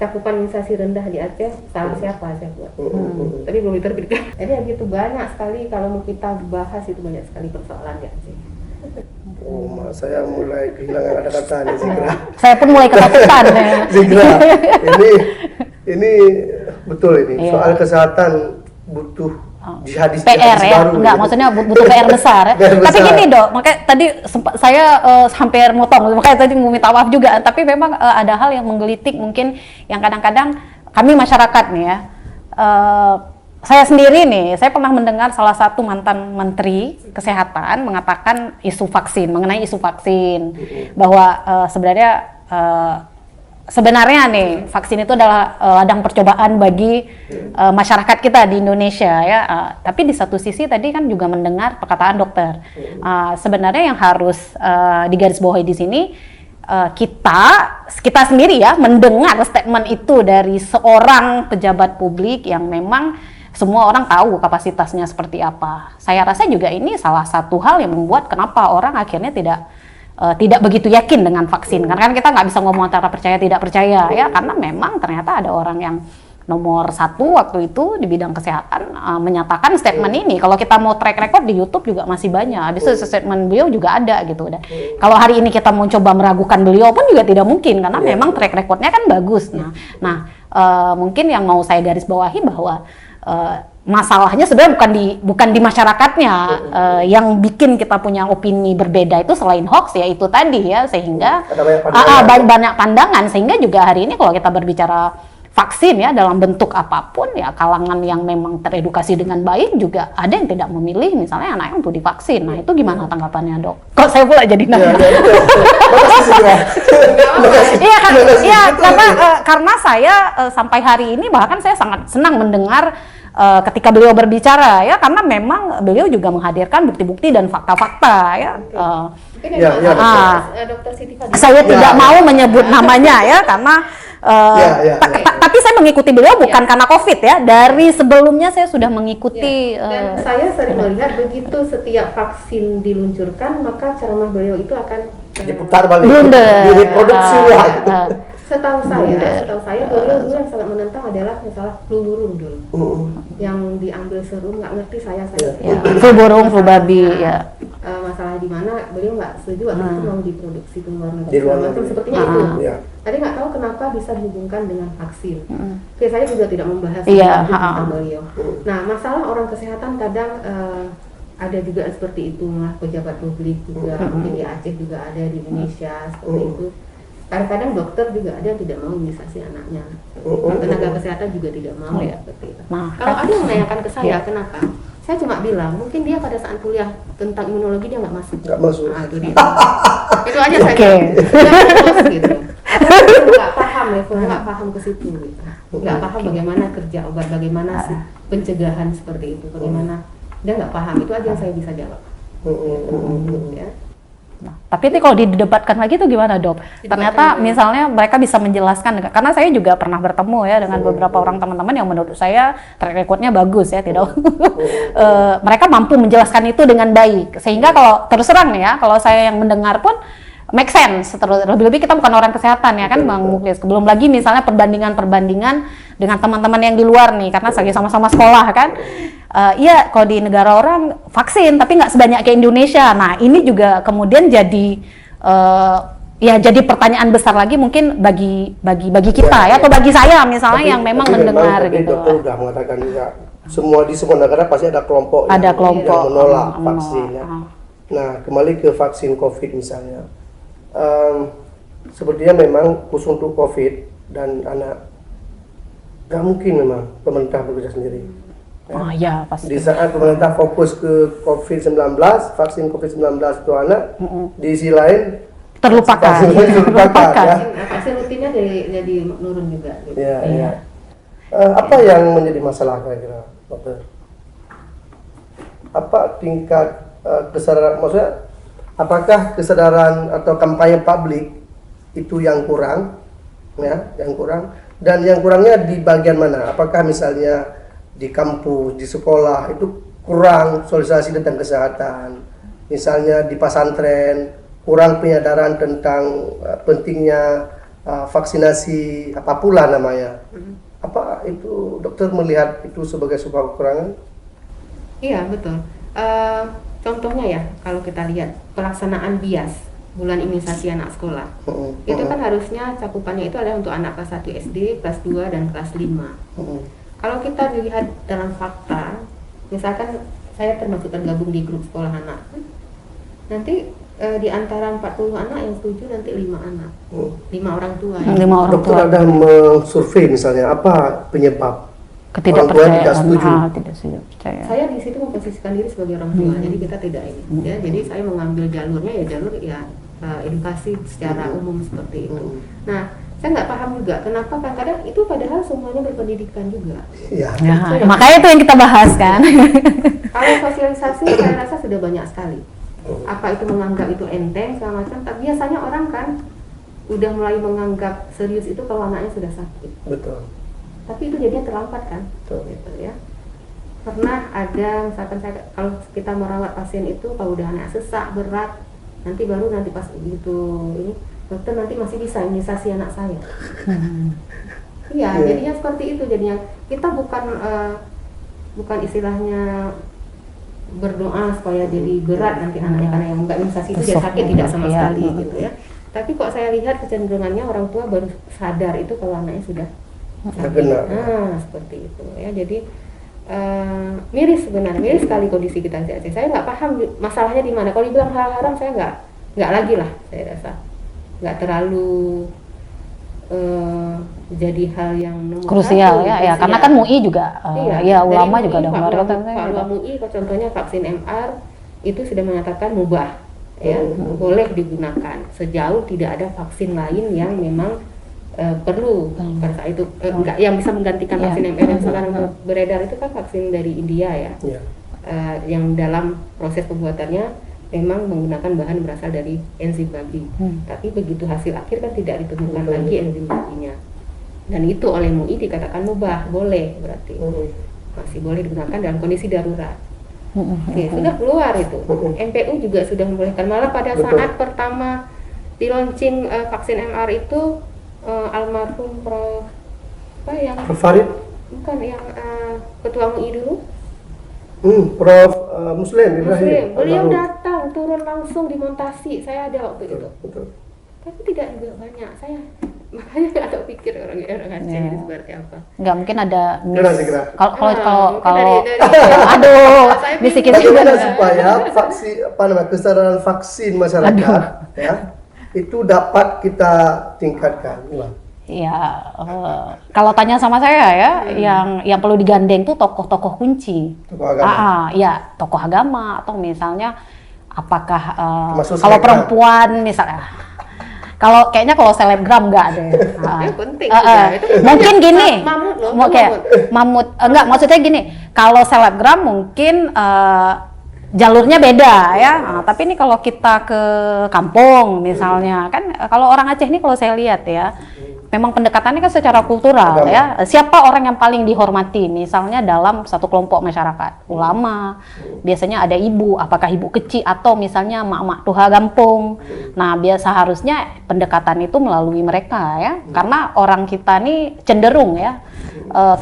Cakupan imunisasi rendah di Aceh, salah siapa saya buat. Tapi belum diterbitkan. Jadi ya gitu, banyak sekali kalau mau kita bahas itu banyak sekali persoalan di Aceh. Oh, saya mulai kehilangan kata-kata nih, Zigra. Saya pun mulai ketakutan ya. Zigra, ini betul ini. Iya. Soal kesehatan butuh jihadis PR ya, baru. enggak gitu. maksudnya butuh PR besar ya. PR Tapi besar. gini dok, makanya tadi saya hampir motong, makanya tadi mau minta maaf juga. Tapi memang ada hal yang menggelitik mungkin yang kadang-kadang kami masyarakat nih ya. Saya sendiri nih, saya pernah mendengar salah satu mantan menteri kesehatan mengatakan mengenai isu vaksin, bahwa sebenarnya nih vaksin itu adalah ladang percobaan bagi masyarakat kita di Indonesia ya. Tapi di satu sisi tadi kan juga mendengar perkataan dokter. Sebenarnya yang harus digarisbawahi di sini kita sendiri ya mendengar statement itu dari seorang pejabat publik yang memang semua orang tahu kapasitasnya seperti apa. Saya rasa juga ini salah satu hal yang membuat kenapa orang akhirnya tidak begitu yakin dengan vaksin. Karena kan kita nggak bisa ngomong antara percaya tidak percaya ya, karena memang ternyata ada orang yang nomor satu waktu itu di bidang kesehatan menyatakan statement ini. Kalau kita mau track record di YouTube juga masih banyak. Habis itu statement beliau juga ada gitu. Dan kalau hari ini kita mau coba meragukan beliau pun juga tidak mungkin karena memang track recordnya kan bagus. Nah, mungkin yang mau saya garis bawahi bahwa masalahnya sebenarnya bukan di masyarakatnya yang bikin kita punya opini berbeda itu selain hoax ya itu tadi ya, sehingga banyak pandangan sehingga juga hari ini kalau kita berbicara vaksin ya dalam bentuk apapun ya, kalangan yang memang teredukasi dengan baik juga ada yang tidak memilih misalnya anak yang untuk divaksin. Nah itu gimana tanggapannya dok? Kok saya pula jadi nanya? Iya karena saya sampai hari ini bahkan saya sangat senang mendengar ketika beliau berbicara ya, karena memang beliau juga menghadirkan bukti-bukti dan fakta-fakta ya. Dokter Siti Fadila. Saya tidak mau menyebut namanya ya karena tapi saya mengikuti beliau bukan karena COVID ya, dari sebelumnya saya sudah mengikuti. Dan saya sering melihat begitu setiap vaksin diluncurkan maka ceramah beliau itu akan diputar balik, blunder, direproduksi lah. Setahu saya beliau dulu yang sangat menentang adalah masalah flu burung dulu, yang diambil serum nggak ngerti saya. Flu burung, flu babi ya. masalah di mana beliau nggak setuju waktu itu mau diproduksi ke luar negeri Di luar segala macam, negeri. sepertinya itu. Ya. Tapi nggak tahu kenapa bisa dihubungkan dengan vaksin. Oke, saya juga tidak membahas Iya, lebih lanjut tentang beliau. Nah, masalah orang kesehatan kadang ada juga seperti itu, lah pejabat publik juga, mungkin di Aceh juga ada, di Indonesia seperti itu. Kadang-kadang dokter juga ada yang tidak mau imunisasi anaknya. Tenaga kesehatan juga tidak mau seperti itu. Nah, Kalau ada yang menanyakan ke saya, kenapa? Saya cuma bilang, mungkin dia pada saat kuliah tentang imunologi dia nggak masuk. Nggak masuk. Nah, itu dia. Itu aja saya Oke. bilang. Dia terus gitu. Atau nggak paham levelnya, nggak paham ke situ gitu. Nggak paham bagaimana kerja obat, bagaimana sih pencegahan seperti itu, bagaimana dia nggak paham. Itu aja yang saya bisa jawab. Ya. Nah, tapi itu kalau didebatkan lagi itu gimana, Dok? Ternyata misalnya mereka bisa menjelaskan, karena saya juga pernah bertemu ya dengan beberapa orang teman-teman yang menurut saya track record-nya bagus ya, tidak mereka mampu menjelaskan itu dengan baik. Sehingga kalau terus terang nih ya, kalau saya yang mendengar pun make sense. Terlebih-lebih kita bukan orang kesehatan ya kan, Bang Muklis. Belum lagi misalnya perbandingan dengan teman-teman yang di luar nih, karena saya sama-sama sekolah kan. Iya, kalau di negara orang vaksin, tapi nggak sebanyak kayak Indonesia. Nah, ini juga kemudian jadi ya jadi pertanyaan besar lagi mungkin bagi kita ya, atau bagi saya misalnya yang memang mendengar tadi gitu. dokter udah mengatakan juga di semua negara pasti ada kelompok Ada yang kelompok menolak menolak. vaksin ya. Nah, kembali ke vaksin COVID misalnya. Sepertinya memang khusus untuk COVID dan anak nggak mungkin memang pemerintah bekerja sendiri. Oh ya, pasti. Di saat pemerintah fokus ke COVID-19, vaksin COVID-19 untuk anak, di sisi lain Terlupakan. vaksin lain terlupakan ya. Vaksin rutinnya jadi menurun juga. Gitu. Ya, ya. Apa yang menjadi masalah kira-kira, dokter? Apa tingkat kesadaran, maksudnya apakah kesadaran atau kampanye publik itu yang kurang, ya, yang kurang, dan yang kurangnya di bagian mana? Apakah misalnya di kampus, di sekolah itu kurang sosialisasi tentang kesehatan, misalnya di pesantren kurang penyadaran tentang pentingnya vaksinasi apapun lah namanya. Apa itu dokter melihat itu sebagai sebuah kekurangan? Iya, betul. Contohnya ya, kalau kita lihat pelaksanaan BIAS, bulan imunisasi anak sekolah. Itu kan harusnya cakupannya itu adalah untuk anak kelas 1 SD, kelas 2 dan kelas 5. Kalau kita lihat dalam fakta, misalkan saya termasuk tergabung di grup sekolah anak, nanti di antara 40 anak yang setuju nanti 5 anak, 5 orang tua. 5 orang Dokter tua. ada mensurvei misalnya apa penyebab Ketidakpercayaan. tidak setuju. Tidak setuju. Percaya. Saya di situ memposisikan diri sebagai orang tua, jadi kita tidak ini. Ya, jadi saya mengambil jalurnya ya jalur ya edukasi secara umum seperti itu. Nah, saya nggak paham juga kenapa kadang-kadang itu padahal semuanya berpendidikan juga. Ya. Ya, makanya itu yang kita bahas kan. Kalau sosialisasi saya rasa sudah banyak sekali. Apa itu menganggap itu enteng segala macam, tapi biasanya orang kan udah mulai menganggap serius itu kalau anaknya sudah sakit. Betul. Tapi itu jadinya terlambat kan, gitu ya. Pernah ada misalkan kalau kita merawat pasien itu kalau udah anak sesak berat, nanti pas begitu ini dokter nanti masih bisa imunisasi anak saya. Iya, jadinya seperti itu. Jadinya kita bukan istilahnya berdoa supaya jadi berat nanti anaknya karena yang enggak imunisasi itu dia sakit tidak sama sekali gitu ya. Tapi kok saya lihat kecenderungannya orang tua baru sadar itu kalau anaknya sudah sakit. Benar. Nah, seperti itu ya. Jadi miris sebenarnya, miris sekali kondisi kita di Aceh. Saya nggak paham masalahnya di mana. Kalau dibilang hal haram saya nggak lagi lah, saya rasa nggak terlalu jadi hal yang nomor Krusial satu, ya, karena kan MUI juga, ya dari ulama MUI, juga ada Pak mengeluarkan. MUI contohnya vaksin MR itu sudah menyatakan mubah, ya boleh digunakan sejauh tidak ada vaksin lain yang memang perlu pada saat itu enggak yang bisa menggantikan vaksin MR yang sekarang beredar itu kan vaksin dari India ya, yang dalam proses pembuatannya memang menggunakan bahan berasal dari enzim babi, tapi begitu hasil akhir kan tidak ditemukan lagi enzim babinya, dan itu oleh MUI dikatakan mubah, boleh berarti masih boleh digunakan dalam kondisi darurat. Oke, sudah keluar itu. MPU juga sudah membolehkan, malah pada saat pertama di launching vaksin MR itu almarhum Prof. Apa yang Prof. Farid? Bukan yang ketua MUI dulu. Prof. Muslim Ibrahim. Muslim, beliau Almarhum. datang turun langsung di Montasi, saya ada waktu itu. Betul. Tapi tidak juga banyak saya, makanya nggak tahu pikir orang Aceh Iya. ini seperti apa. Nggak mungkin ada Kira sih kira. kalau Mungkin dari aduh saya bisikin bingung. Bagaimana juga. supaya vaksin kesadaran vaksin masyarakat ya itu dapat kita tingkatkan. Ya, kalau tanya sama saya ya, yang perlu digandeng tuh tokoh-tokoh kunci. Tokoh agama. Ya, tokoh agama atau misalnya apakah Termasuk kalau selebgram. perempuan misalnya. Kalau selebgram nggak ada. Itu penting juga. Itu Mungkin gini. Mamut loh, Kayak mamut. Enggak, maksudnya gini. Kalau selebgram mungkin jalurnya beda ya. Tapi ini kalau kita ke kampung misalnya kan kalau orang Aceh ini kalau saya lihat ya memang pendekatannya kan secara kultural ya. Siapa orang yang paling dihormati misalnya dalam satu kelompok masyarakat? Ulama. Biasanya ada ibu, apakah ibu kecil atau misalnya mak-mak tuha kampung. Nah, biasa harusnya pendekatan itu melalui mereka ya. Karena orang kita nih cenderung ya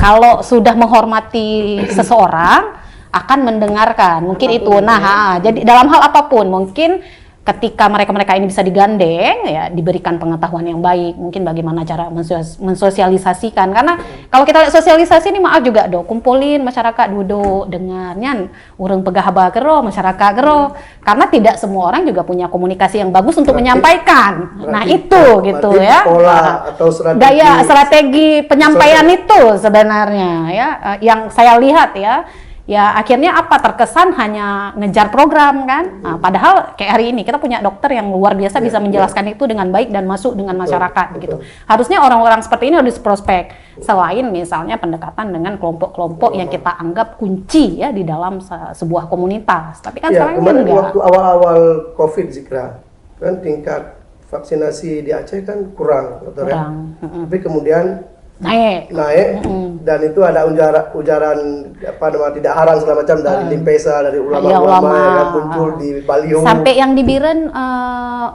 kalau sudah menghormati seseorang akan mendengarkan mungkin itu. Nah, jadi dalam hal apapun mungkin ketika mereka ini bisa digandeng ya diberikan pengetahuan yang baik mungkin bagaimana cara mensosialisasikan karena kalau kita lihat sosialisasi ini maaf juga kumpulin masyarakat duduk dengarnya urang pegahaba gero masyarakat gero karena tidak semua orang juga punya komunikasi yang bagus untuk menyampaikan. Nah itu gitu ya Pola atau strategi penyampaian itu sebenarnya ya yang saya lihat ya akhirnya apa terkesan hanya ngejar program kan. Nah, padahal kayak hari ini kita punya dokter yang luar biasa bisa menjelaskan itu dengan baik dan masuk dengan masyarakat gitu. Harusnya orang-orang seperti ini harus prospek selain misalnya pendekatan dengan kelompok-kelompok yang kita anggap kunci ya di dalam sebuah komunitas. Tapi kan sekarang kemarin enggak. waktu awal-awal COVID Zikra kan tingkat vaksinasi di Aceh kan kurang, dokter ya. Tapi kemudian naik dan itu ada ujaran tidak haram segala macam dari Limpesa, dari ulama-ulama yang muncul di baliho sampai yang di Biren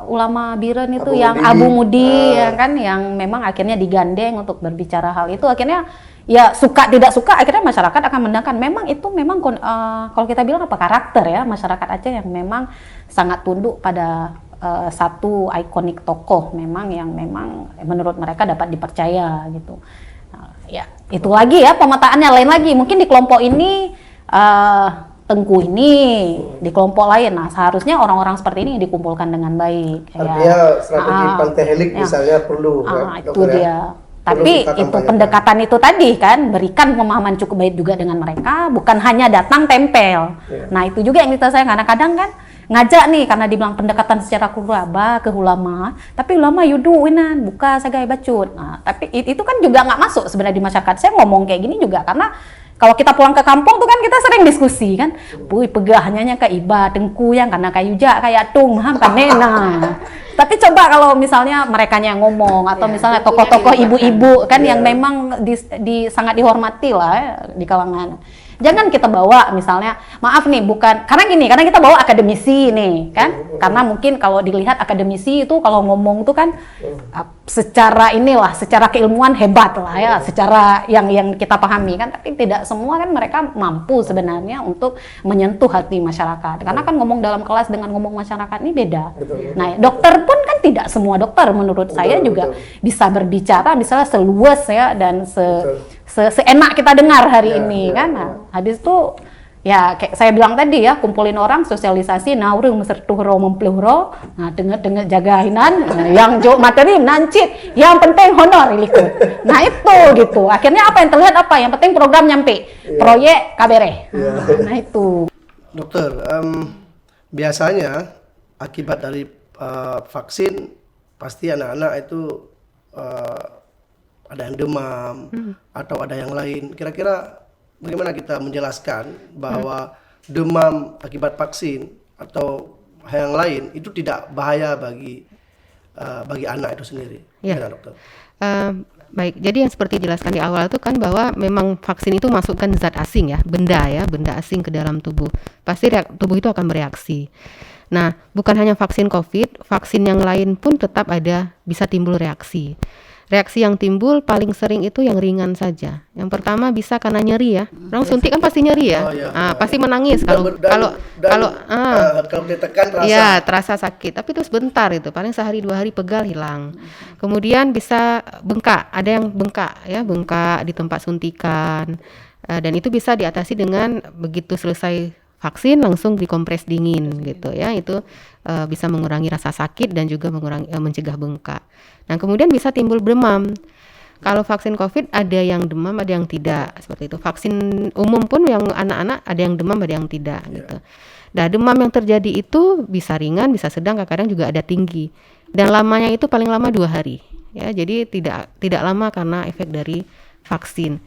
ulama Biren itu Abu yang Mudi. Abu Mudi ya kan yang memang akhirnya digandeng untuk berbicara hal itu akhirnya ya suka tidak suka akhirnya masyarakat akan mendengarkan memang kalau kita bilang apa karakter ya masyarakat Aceh yang memang sangat tunduk pada satu ikonik tokoh memang yang memang menurut mereka dapat dipercaya gitu. Nah, ya itu lagi ya pemetaannya lain lagi mungkin di kelompok ini Tengku ini di kelompok lain. Nah seharusnya orang-orang seperti ini dikumpulkan dengan baik. Artinya strategi pantehelik misalnya perlu. Itu dia. Tapi itu pendekatan itu tadi kan berikan pemahaman cukup baik juga dengan mereka, bukan hanya datang tempel. Nah itu juga yang kita sayang kadang-kadang kan ngajak nih karena dibilang pendekatan secara kuraba ke ulama, tapi ulama yudu winan buka sagai bacut. Nah, tapi itu kan juga nggak masuk sebenarnya di masyarakat. Saya ngomong kayak gini juga karena kalau kita pulang ke kampung tuh kan kita sering diskusi kan, puy pegahnya ke iba tengku yang karena kayu jak kayak tung hampan nena. Tapi coba kalau misalnya mereka yang ngomong atau misalnya tokoh-tokoh ibu-ibu kan yang memang sangat dihormati lah ya, di kalangan. Jangan kita bawa misalnya, maaf nih bukan, karena kita bawa akademisi nih kan, karena mungkin kalau dilihat akademisi itu kalau ngomong tuh kan secara keilmuan hebat lah ya, secara yang kita pahami kan, tapi tidak semua kan mereka mampu sebenarnya untuk menyentuh hati masyarakat, karena kan ngomong dalam kelas dengan ngomong masyarakat ini beda. Nah dokter pun kan tidak semua dokter menurut saya juga bisa berbicara misalnya seluas ya dan seenak kita dengar hari ini kan. Nah, habis itu ya kayak saya bilang tadi ya kumpulin orang sosialisasi naurung mesertuhro mempluhro nah dengar jagainan yang jauh materi nancit yang penting honor iliku. Nah itu gitu akhirnya apa yang terlihat yang penting program nyampe proyek kabere. Nah itu dokter biasanya akibat dari vaksin pasti anak-anak itu ada yang demam atau ada yang lain. Kira-kira bagaimana kita menjelaskan bahwa demam akibat vaksin atau hal yang lain itu tidak bahaya bagi anak itu sendiri? Ya. Gimana, dokter? Baik, jadi yang seperti dijelaskan di awal itu kan bahwa memang vaksin itu masukkan zat asing ya, benda asing ke dalam tubuh. Pasti tubuh itu akan bereaksi. Nah, bukan hanya vaksin COVID, vaksin yang lain pun tetap bisa timbul reaksi. reaksi yang timbul paling sering itu yang ringan saja. Yang pertama bisa karena nyeri ya. Orang suntik kan pasti nyeri ya. Oh, iya. Pasti menangis kalau kalau ditekan terasa. iya, terasa sakit. Tapi itu sebentar itu, paling sehari 2 hari pegal hilang. Kemudian bisa bengkak, ada yang bengkak ya, bengkak di tempat suntikan. Dan itu bisa diatasi dengan begitu selesai vaksin langsung dikompres dingin gitu ya. Itu bisa mengurangi rasa sakit dan juga mencegah bengkak. Nah, kemudian bisa timbul demam. Kalau vaksin COVID ada yang demam, ada yang tidak, seperti itu. Vaksin umum pun yang anak-anak ada yang demam, ada yang tidak gitu. Nah, demam yang terjadi itu bisa ringan, bisa sedang, kadang-kadang juga ada tinggi. Dan lamanya itu paling lama 2 hari. Ya, jadi tidak lama karena efek dari vaksin.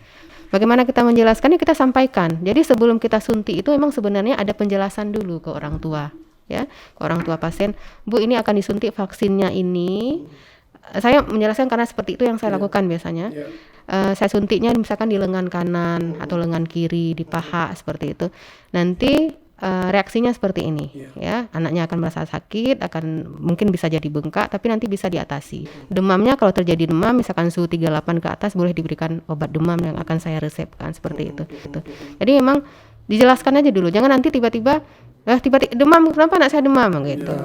Bagaimana kita menjelaskannya, kita sampaikan. Jadi sebelum kita suntik itu memang sebenarnya ada penjelasan dulu ke orang tua, ya, ke orang tua pasien. Bu, ini akan disuntik vaksinnya ini. Saya menjelaskan karena seperti itu yang saya lakukan biasanya. Saya suntiknya misalkan di lengan kanan atau lengan kiri, di paha seperti itu. Nanti reaksinya seperti ini, ya. Anaknya akan merasa sakit, akan mungkin bisa jadi bengkak, tapi nanti bisa diatasi. Demamnya kalau terjadi demam, misalkan suhu 38 ke atas, boleh diberikan obat demam yang akan saya resepkan seperti itu. Gitu. Jadi memang dijelaskan aja dulu, jangan nanti tiba-tiba demam, kenapa anak saya demam gitu.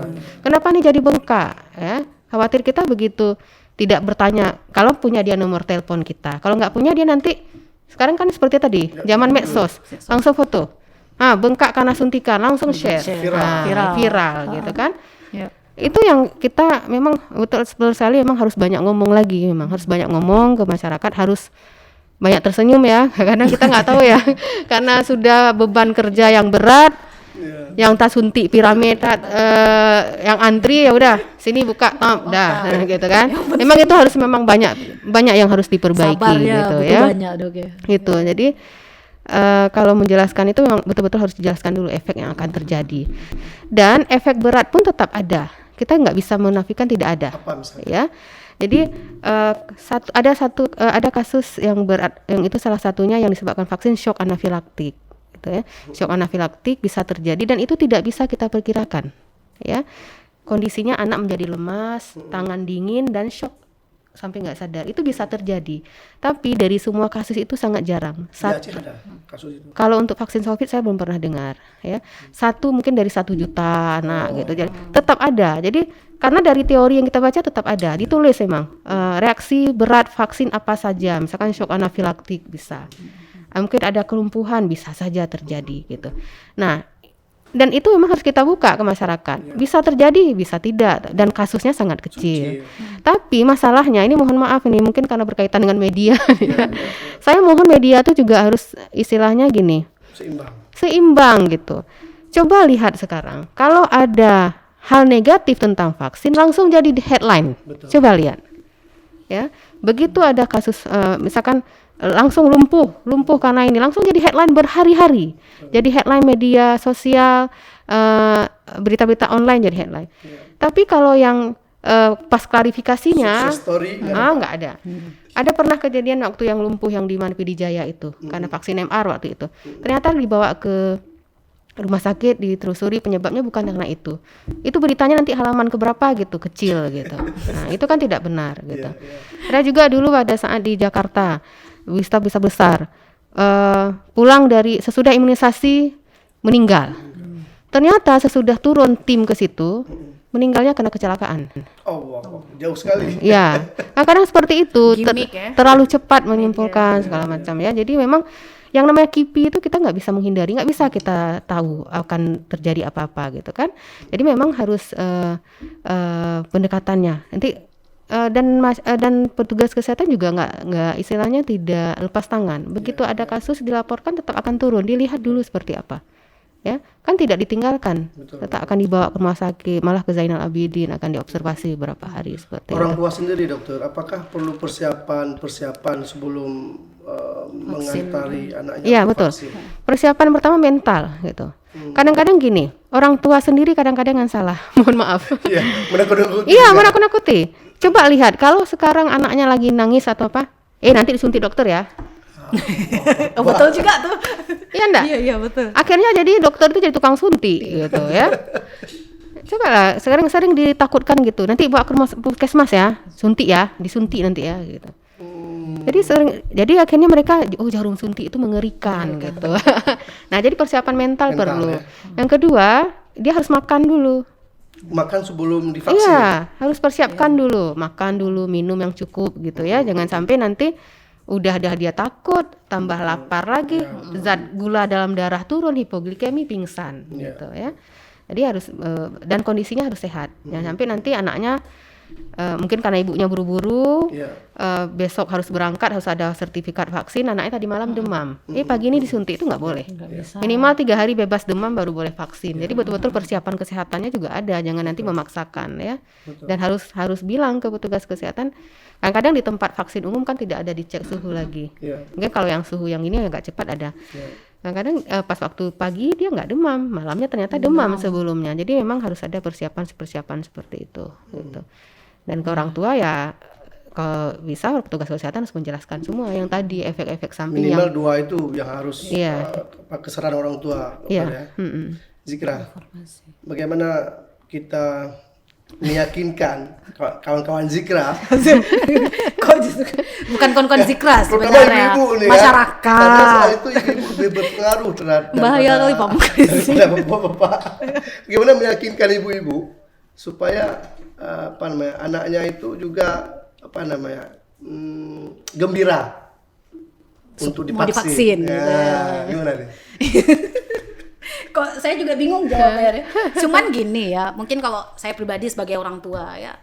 Kenapa nih jadi bengkak, ya? Khawatir kita begitu tidak bertanya, kalau punya dia nomor telepon kita, kalau nggak punya dia nanti, sekarang kan seperti tadi, zaman medsos, langsung foto, bengkak karena suntikan, langsung share, viral gitu kan. Itu yang kita memang betul sekali, memang harus banyak ngomong lagi, memang harus banyak ngomong ke masyarakat, harus banyak tersenyum ya, karena kita nggak tahu ya, karena sudah beban kerja yang berat. Yang tak suntik piramid, yang antri ya udah sini buka, dah gitu kan. Memang itu harus memang banyak yang harus diperbaiki. Sabar ya, gitu ya. Banyak, Dok, ya. Gitu. Jadi kalau menjelaskan itu memang betul-betul harus dijelaskan dulu efek yang akan terjadi. Dan efek berat pun tetap ada. Kita nggak bisa menafikan tidak ada. Apa misalnya? Ya. Jadi ada kasus yang berat, yang itu salah satunya yang disebabkan vaksin shock anafilaktik. Ya. Shock anafilaktik bisa terjadi dan itu tidak bisa kita perkirakan, ya. Kondisinya anak menjadi lemas, tangan dingin dan shock sampai nggak sadar, itu bisa terjadi. Tapi dari semua kasus itu sangat jarang. Kalau untuk vaksin COVID saya belum pernah dengar, ya. Mungkin dari 1 juta anak gitu. Jadi tetap ada. Jadi karena dari teori yang kita baca tetap ada, ditulis memang reaksi berat vaksin apa saja, misalkan shock anafilaktik bisa. Mungkin ada kelumpuhan bisa saja terjadi gitu. Nah, dan itu memang harus kita buka ke masyarakat. Bisa terjadi, bisa tidak, dan kasusnya sangat kecil. Tapi masalahnya ini, mohon maaf ini mungkin karena berkaitan dengan media. Saya mohon media itu juga harus istilahnya gini, seimbang gitu. Coba lihat sekarang, kalau ada hal negatif tentang vaksin langsung jadi headline. Betul. Coba lihat, ya. Begitu ada kasus, misalkan langsung lumpuh karena ini, langsung jadi headline berhari-hari, jadi headline media sosial, berita-berita online jadi headline. Tapi kalau yang pas klarifikasinya nggak ada. Ada pernah kejadian waktu yang lumpuh yang di Pidijaya itu karena vaksin MR waktu itu, ternyata dibawa ke rumah sakit, ditelusuri penyebabnya bukan karena itu beritanya nanti halaman keberapa gitu, kecil gitu. Nah itu kan tidak benar gitu. Ada juga dulu pada saat di Jakarta bisa besar, pulang dari sesudah imunisasi meninggal. Ternyata sesudah turun tim ke situ, meninggalnya karena kecelakaan. Wow, jauh sekali. Ya, nah, kadang seperti itu, terlalu cepat menyimpulkan segala macam ya. Jadi memang yang namanya KIPI itu kita nggak bisa menghindari, nggak bisa kita tahu akan terjadi apa-apa gitu kan. Jadi memang harus pendekatannya. Nanti dan petugas kesehatan juga nggak istilahnya tidak lepas tangan. Begitu ada kasus dilaporkan tetap akan turun, dilihat dulu seperti apa, ya kan tidak ditinggalkan. Tetap akan dibawa ke rumah sakit, malah ke Zainal Abidin akan diobservasi beberapa hari seperti orang tua sendiri, dokter, apakah perlu persiapan sebelum mengantari anaknya? Iya betul. Persiapan pertama mental gitu. Kadang-kadang gini, orang tua sendiri kadang-kadang yang salah. Mohon maaf. Iya, menakut-nakuti. Coba lihat, kalau sekarang anaknya lagi nangis atau apa, nanti disuntik dokter ya. Betul juga tuh. Iya enggak? Iya betul. Akhirnya jadi dokter itu jadi tukang suntik gitu ya. Coba lah, sering ditakutkan gitu. Nanti bawa ke puskesmas ya, disuntik nanti ya gitu. Jadi akhirnya mereka, jarum suntik itu mengerikan gitu. Nah, jadi persiapan mental perlu. ya. Yang kedua, dia harus makan dulu. Makan sebelum divaksin. Iya, harus persiapkan dulu, makan dulu, minum yang cukup gitu ya. Jangan sampai nanti udah dia takut, tambah lapar lagi, zat gula dalam darah turun, hipoglikemi, pingsan gitu ya. Jadi harus dan kondisinya harus sehat. Jangan sampai nanti anaknya mungkin karena ibunya buru-buru, besok harus berangkat, harus ada sertifikat vaksin, anaknya tadi malam demam. Pagi ini disuntik, itu nggak boleh. Minimal 3 hari bebas demam baru boleh vaksin. Jadi betul-betul persiapan kesehatannya juga ada, jangan nanti memaksakan ya. Dan harus bilang ke petugas kesehatan. Kadang-kadang di tempat vaksin umum kan tidak ada dicek suhu lagi. Mungkin kalau yang suhu yang ini agak cepat ada. Kadang-kadang pas waktu pagi dia nggak demam, malamnya ternyata demam sebelumnya. Jadi memang harus ada persiapan seperti itu. Gitu. Dan ke orang tua ya, kalau bisa petugas kesehatan harus menjelaskan semua yang tadi efek-efek samping Minimal yang 2 itu yang harus kesadaran orang tua. Iya. Zikra, bagaimana kita meyakinkan kawan-kawan Zikra, Kok justru bukan kawan-kawan Zikra terutama sebenarnya, ibu-ibu nih masyarakat. Karena soal itu ibu lebih berpengaruh terhadap Bahaya kali Pak Muklis. daripada bapak-bapak. Bagaimana meyakinkan ibu-ibu supaya anaknya itu juga gembira untuk Mau divaksin, gitu ya. Gimana nih? Kok saya juga bingung jawabnya. Cuman gini ya, mungkin kalau saya pribadi sebagai orang tua ya,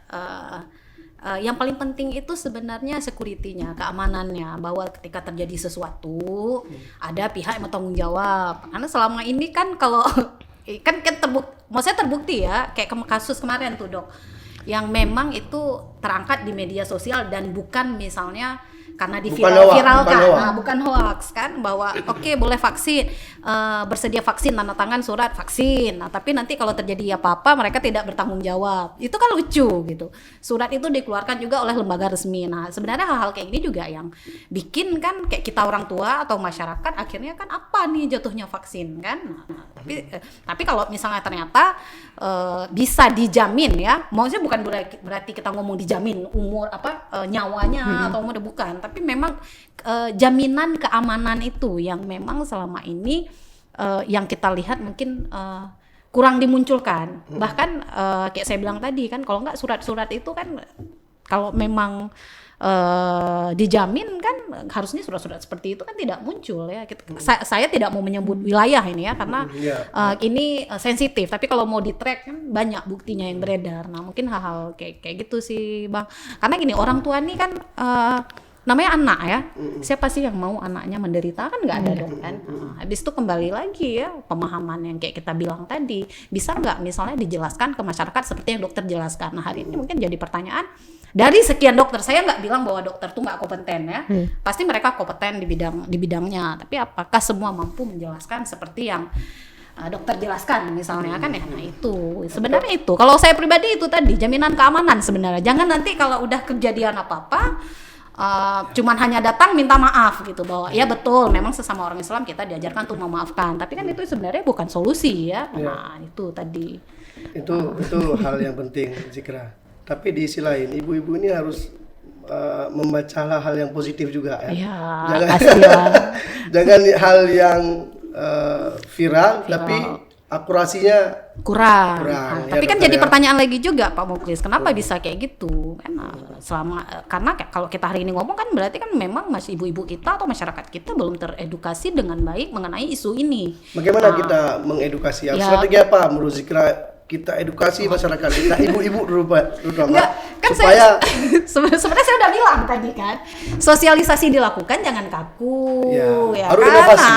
yang paling penting itu sebenarnya security-nya, keamanannya, bahwa ketika terjadi sesuatu ada pihak yang bertanggung jawab. Karena selama ini kan kalau maksudnya terbukti ya, kayak kasus kemarin tuh Dok, yang memang itu terangkat di media sosial dan bukan misalnya karena viralkan, bukan hoax kan, bahwa oke, boleh vaksin, bersedia vaksin, tanda tangan surat vaksin. Nah, tapi nanti kalau terjadi apa-apa mereka tidak bertanggung jawab. Itu kan lucu gitu. Surat itu dikeluarkan juga oleh lembaga resmi. Nah, sebenarnya hal-hal kayak gini juga yang bikin kan kayak kita orang tua atau masyarakat akhirnya kan apa nih jatuhnya vaksin kan. Nah, tapi kalau misalnya ternyata bisa dijamin ya, maksudnya bukan berarti kita ngomong dijamin umur nyawanya atau umur, bukan, tapi memang jaminan keamanan itu yang memang selama ini yang kita lihat mungkin kurang dimunculkan. Bahkan kayak saya bilang tadi kan, kalau nggak surat-surat itu kan kalau memang dijamin kan harusnya surat-surat seperti itu kan tidak muncul ya. Saya tidak mau menyebut wilayah ini ya, karena ini sensitif, tapi kalau mau di-track kan banyak buktinya yang beredar. Nah, mungkin hal-hal kayak gitu sih Bang, karena gini, orang tua nih kan namanya anak ya, siapa sih yang mau anaknya menderita, kan nggak ada dong kan. Habis itu kembali lagi ya, pemahaman yang kayak kita bilang tadi, bisa nggak misalnya dijelaskan ke masyarakat seperti yang dokter jelaskan. Nah, hari ini mungkin jadi pertanyaan dari sekian dokter. Saya nggak bilang bahwa dokter tuh nggak kompeten ya, pasti mereka kompeten di bidangnya, tapi apakah semua mampu menjelaskan seperti yang dokter jelaskan misalnya kan ya. Nah, itu sebenarnya itu kalau saya pribadi itu tadi jaminan keamanan sebenarnya. Jangan nanti kalau udah kejadian apa-apa cuman hanya datang minta maaf gitu, bahwa ya betul memang sesama orang Islam kita diajarkan untuk memaafkan, tapi kan itu sebenarnya bukan solusi ya. Nah, itu tadi itu hal yang penting Zikra. Tapi di sisi lain ibu-ibu ini harus membaca hal yang positif juga ya. Jangan hal yang viral tapi akurasinya kurang. Tapi kan jadi pertanyaan lagi juga Pak Muklis, kenapa bisa kayak gitu? Karena kalau kita hari ini ngomong kan berarti kan memang masih ibu-ibu kita atau masyarakat kita belum teredukasi dengan baik mengenai isu ini. Bagaimana kita mengedukasi? Strategi apa menurut Zikra kita edukasi masyarakat kita, ibu-ibu terutama, kan supaya sebenarnya saya udah bilang tadi kan, sosialisasi dilakukan, jangan kaku ya harus kan, inovasi,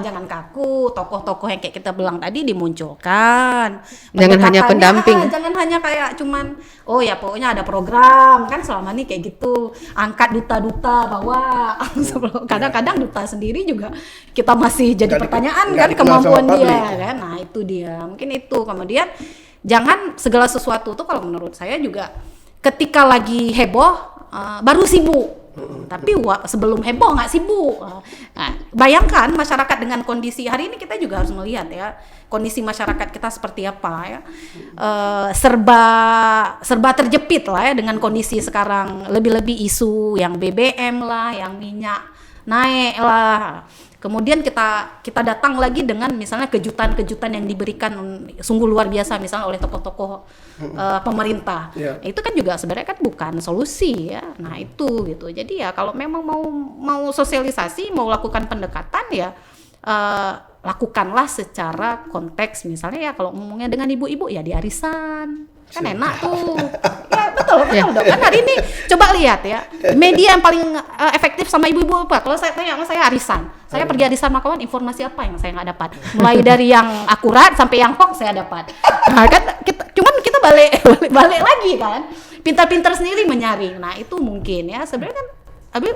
jangan kaku, tokoh-tokoh yang kayak kita bilang tadi dimunculkan, jangan hanya pendamping, jangan hanya kayak cuman pokoknya ada program kan selama ini kayak gitu, angkat duta-duta bahwa kadang-kadang duta sendiri juga kita masih jadi pertanyaan kan kemampuan dia kan. Nah, itu dia, mungkin itu. Kemudian jangan segala sesuatu tuh kalau menurut saya juga ketika lagi heboh baru sibuk Tapi sebelum heboh nggak sibuk. Nah, bayangkan masyarakat dengan kondisi hari ini, kita juga harus melihat ya kondisi masyarakat kita seperti apa ya. Serba terjepit lah ya dengan kondisi sekarang, lebih-lebih isu yang BBM lah, yang minyak naik lah. Kemudian kita datang lagi dengan misalnya kejutan-kejutan yang diberikan sungguh luar biasa misalnya oleh tokoh-tokoh pemerintah. Itu kan juga sebenarnya kan bukan solusi ya. Nah, itu gitu. Jadi ya kalau memang mau sosialisasi, mau lakukan pendekatan ya lakukanlah secara konteks, misalnya ya kalau ngomongnya dengan ibu-ibu ya di arisan. Kan enak tuh. Ya betul dong. Kan hari ini coba lihat ya, media yang paling efektif sama ibu-ibu apa? Kalau saya tanya sama saya arisan. Saya pergi arisan Makawan, informasi apa yang saya nggak dapat? Mulai dari yang akurat sampai yang hoax saya dapat. Nah, kan kita balik lagi kan. Pintar-pintar sendiri menyaring. Nah, itu mungkin ya sebenarnya kan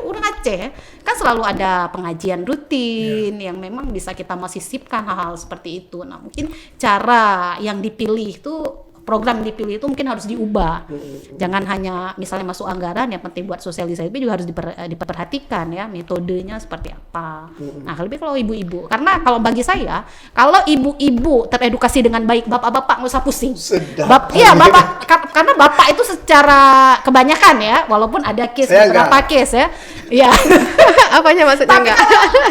orang Aceh kan selalu ada pengajian rutin yang memang bisa kita masih sisipkan hal-hal seperti itu. Nah, mungkin cara yang dipilih itu, program yang dipilih itu mungkin harus diubah. Jangan hanya misalnya masuk anggaran, yang penting buat sosialisasi, tapi juga harus diperhatikan ya metodenya seperti apa. Nah, lebih kalau ibu-ibu, karena kalau bagi saya, kalau ibu-ibu teredukasi dengan baik, bapak-bapak nggak usah pusing. Bapak, karena bapak itu secara kebanyakan ya, walaupun ada beberapa case ya. Iya. Apanya maksudnya enggak?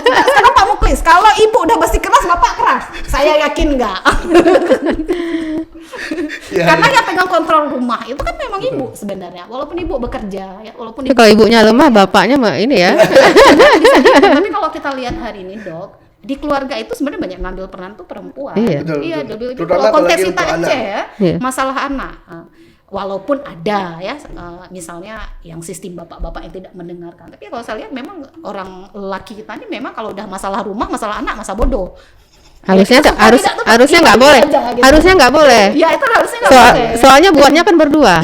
Sekarang Pak Muklis, kalau ibu udah bersikeras, bapak keras. Saya yakin enggak. Karena yang pegang kontrol rumah itu kan memang ibu sebenarnya, walaupun ibu bekerja ya, walaupun Kalau ibunya lemah, bapaknya ini ya. bisa gitu. Tapi kalau kita lihat hari ini, Dok, di keluarga itu sebenarnya banyak ngambil peran tuh perempuan. Iya. Lebih kalau konteks kita Aceh ya, masalah anak. Walaupun ada ya, misalnya yang sistem bapak-bapak yang tidak mendengarkan. Tapi kalau saya lihat memang orang laki kita ini memang kalau udah masalah rumah, masalah anak, masa bodoh. Harusnya nggak boleh. Gitu. Harusnya nggak boleh. Ya itu harusnya nggak boleh. Soalnya buatnya kan berdua.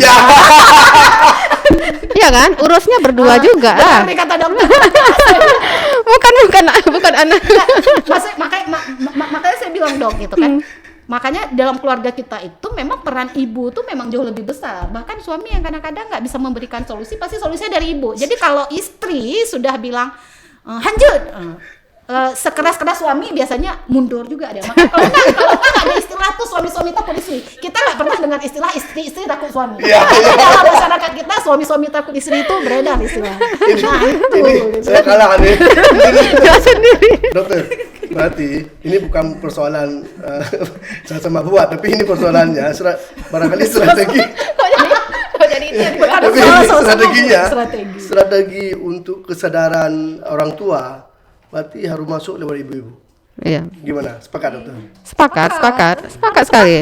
Iya kan? Urusnya berdua juga lah. Kata dokter. bukan anak. Makanya saya bilang dong gitu kan. Makanya dalam keluarga kita itu memang peran ibu tuh memang jauh lebih besar. Bahkan suami yang kadang-kadang nggak bisa memberikan solusi, pasti solusinya dari ibu. Jadi kalau istri sudah bilang lanjut, sekeras-keras suami biasanya mundur juga ada. Maka kalau nggak ada istilah tuh suami-suami takut istri. Kita nggak pernah dengar istilah istri takut suami. Dalam masyarakat kita suami-suami takut istri itu beredar istilah. Ini saya kalah nih. Dokter, berarti ini bukan persoalan saya sama buat, tapi ini persoalannya barangkali strategi. Jadi itu yang strategi untuk kesadaran orang tua. Berarti harus masuk lewat ibu-ibu. Iya. Gimana? Sepakat, Dokter? Sepakat sekali.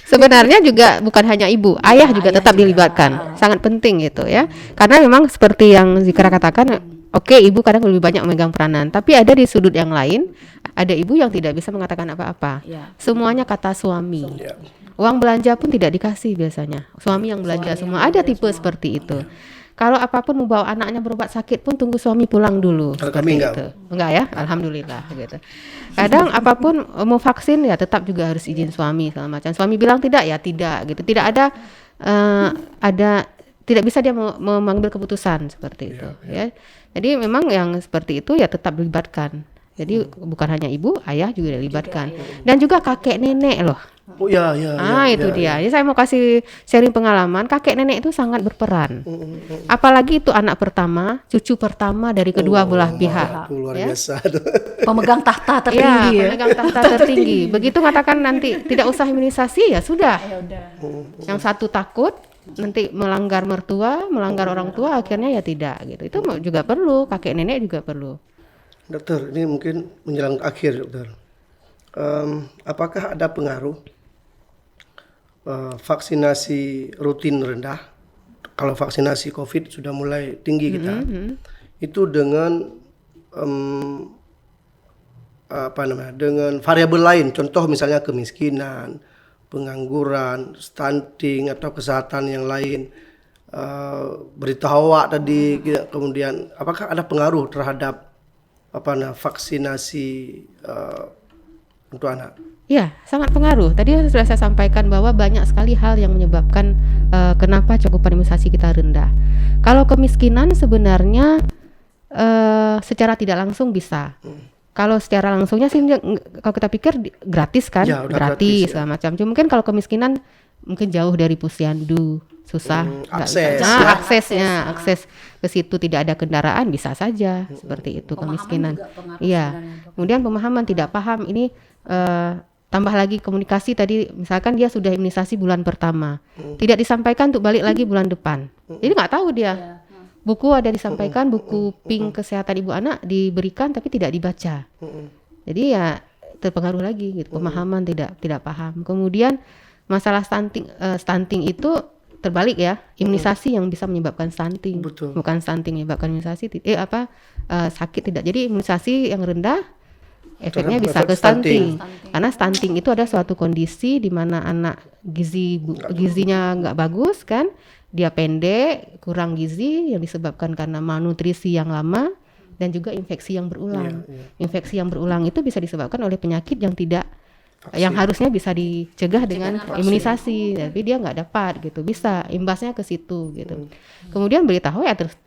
Sebenarnya juga bukan hanya ibu, ayah juga tetap dilibatkan. Sangat penting itu ya. Karena memang seperti yang Zikra katakan, oke, ibu kadang lebih banyak memegang peranan, tapi ada di sudut yang lain, ada ibu yang tidak bisa mengatakan apa-apa. Semuanya kata suami. Uang belanja pun tidak dikasih biasanya. Suami yang belanja semua. Ada tipe seperti itu. Kalau apapun mau bawa anaknya berobat sakit pun tunggu suami pulang dulu. Kalau kami enggak ya, alhamdulillah gitu. Kadang apapun mau vaksin ya tetap juga harus izin suami segala macam. Suami bilang tidak ya tidak gitu. Tidak ada tidak bisa dia mengambil keputusan seperti itu ya. Jadi memang yang seperti itu ya tetap dilibatkan. Jadi bukan hanya ibu, ayah juga dilibatkan. Dan juga kakek nenek loh. Oh ya. Itu dia. Jadi saya mau kasih sharing pengalaman, kakek nenek itu sangat berperan. Apalagi itu anak pertama, cucu pertama dari kedua belah pihak. Luar biasa. Pemegang tahta tertinggi. Pemegang tahta tertinggi. Begitu katakan nanti tidak usah imunisasi ya sudah. Yang satu takut nanti melanggar mertua, melanggar orang tua, akhirnya ya tidak gitu. Itu juga perlu, kakek nenek juga perlu. Dokter, ini mungkin menjelang akhir, Dokter. Apakah ada pengaruh vaksinasi rutin rendah? Kalau vaksinasi COVID sudah mulai tinggi kita, itu dengan dengan variabel lain, contoh misalnya kemiskinan, pengangguran, stunting atau kesehatan yang lain. Berita hoak tadi, kemudian apakah ada pengaruh terhadap vaksinasi untuk anak. Ya, sangat pengaruh. Tadi sudah saya sampaikan bahwa banyak sekali hal yang menyebabkan kenapa cakupan imunisasi kita rendah. Kalau kemiskinan sebenarnya secara tidak langsung bisa. Kalau secara langsungnya sih kalau kita pikir gratis kan, Ya, udah gratis gratis, segala macam. Cuma mungkin kalau kemiskinan mungkin jauh dari posyandu, susah nggak akses, bisa. ya. Akses ke situ tidak ada kendaraan bisa saja seperti itu Pemahaman kemiskinan. juga pengaruh Iya. sebenarnya. Kemudian pemahaman tidak paham ini tambah lagi komunikasi tadi misalkan dia sudah imunisasi bulan pertama tidak disampaikan untuk balik lagi bulan depan. Jadi nggak tahu dia. Buku ada disampaikan, buku pink kesehatan ibu anak diberikan tapi tidak dibaca. Jadi ya terpengaruh lagi gitu, pemahaman tidak paham. Kemudian masalah stunting itu terbalik ya, imunisasi yang bisa menyebabkan stunting. Betul. Bukan stunting menyebabkan imunisasi sakit tidak. Jadi imunisasi yang rendah efeknya bisa ke stunting. Karena stunting itu ada suatu kondisi di mana anak gizinya nggak bagus kan, dia pendek, kurang gizi yang disebabkan karena malnutrisi yang lama dan juga infeksi yang berulang. Infeksi yang berulang itu bisa disebabkan oleh penyakit yang tidak yang harusnya bisa dicegah dengan imunisasi, tapi dia nggak dapat gitu, bisa imbasnya ke situ gitu. Kemudian beritahu ya terus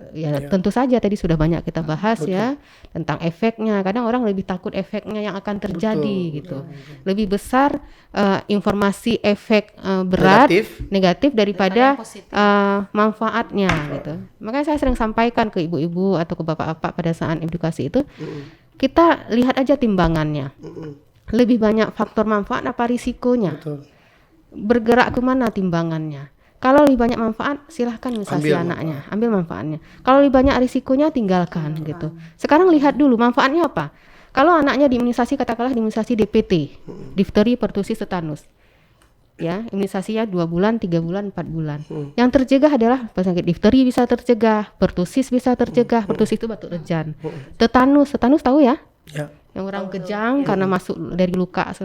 tentu saja tadi sudah banyak kita bahas ya tentang efeknya. Kadang orang lebih takut efeknya yang akan terjadi gitu, lebih besar informasi efek berat negatif daripada manfaatnya gitu. Makanya saya sering sampaikan ke ibu-ibu atau ke bapak-bapak pada saat edukasi itu, kita lihat aja timbangannya. Lebih banyak faktor manfaat apa risikonya? Betul. Bergerak kemana timbangannya? Kalau lebih banyak manfaat, silahkan imunisasi anaknya, ambil manfaatnya. Kalau lebih banyak risikonya, tinggalkan gitu. Sekarang lihat dulu manfaatnya apa. Kalau anaknya diimunisasi, katakanlah diimunisasi DPT, difteri, pertusis, tetanus. Ya, imunisasinya 2 bulan, 3 bulan, 4 bulan. Yang tercegah adalah penyakit difteri bisa tercegah, pertusis bisa tercegah, pertusis itu batuk rejan. Tetanus tahu ya? Ya. Yang orang kejang karena masuk dari luka.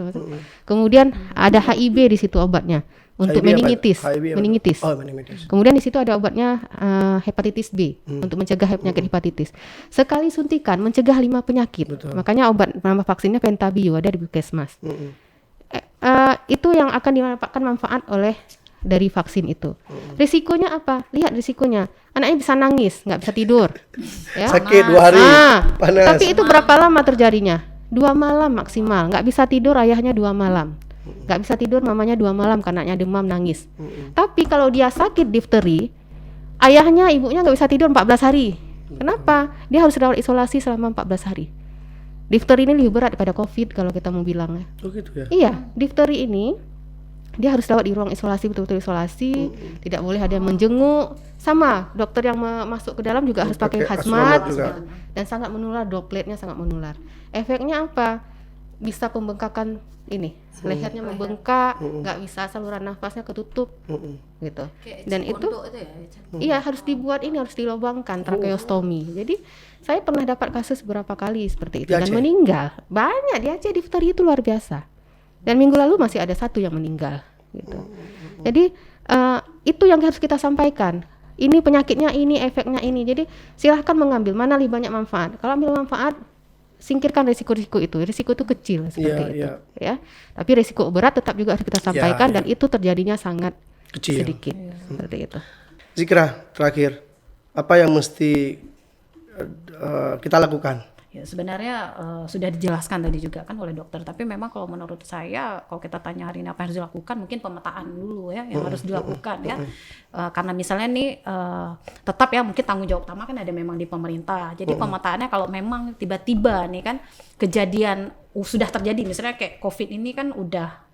Kemudian ada HIV di situ obatnya untuk meningitis. Meningitis. Oh, meningitis. Kemudian di situ ada obatnya hepatitis B untuk mencegah penyakit hepatitis. Sekali suntikan mencegah 5 penyakit. Betul. Makanya obat nama vaksinnya Pentabio ada di Puskesmas. Itu yang akan didapatkan manfaat oleh dari vaksin itu. Risikonya apa? Lihat risikonya. Anaknya bisa nangis, nggak bisa tidur. Ya. Sakit 2 hari, panas. Tapi itu berapa lama terjadinya? 2 malam maksimal. Nggak bisa tidur ayahnya 2 malam. Nggak bisa tidur mamanya 2 malam karena anaknya demam nangis. Tapi kalau dia sakit difteri, ayahnya ibunya nggak bisa tidur 14 hari. Kenapa? Dia harus rawat isolasi selama 14 hari. Difteri ini lebih berat daripada COVID kalau kita mau bilang. Oh gitu ya. Iya, difteri ini dia harus rawat di ruang isolasi, betul-betul isolasi, tidak boleh ada yang menjenguk. Sama, dokter yang masuk ke dalam juga harus pakai hazmat dan sangat menular, dropletnya sangat menular. Efeknya apa? Bisa pembengkakan ini, lehernya membengkak, nggak bisa saluran nafasnya ketutup, gitu. Dan itu iya harus dibuat ini, harus dilobangkan tracheostomi. Jadi saya pernah dapat kasus beberapa kali seperti itu dan meninggal. Banyak di Aceh difteri itu luar biasa. Dan minggu lalu masih ada 1 yang meninggal gitu. Jadi itu yang harus kita sampaikan. Ini penyakitnya ini, efeknya ini. Jadi silahkan mengambil mana lebih banyak manfaat. Kalau ambil manfaat, singkirkan risiko-risiko itu. Risiko itu kecil seperti itu, ya. Tapi risiko berat tetap juga harus kita sampaikan dan itu terjadinya sangat kecil, sedikit seperti itu. Zikra, terakhir, apa yang mesti kita lakukan? Ya, sebenarnya sudah dijelaskan tadi juga kan oleh dokter, tapi memang kalau menurut saya kalau kita tanya hari ini apa yang harus dilakukan, mungkin pemetaan dulu ya yang harus dilakukan ya. Karena misalnya nih tetap ya mungkin tanggung jawab utama kan ada memang di pemerintah. Jadi pemetaannya kalau memang tiba-tiba nih kan kejadian sudah terjadi misalnya kayak COVID ini kan udah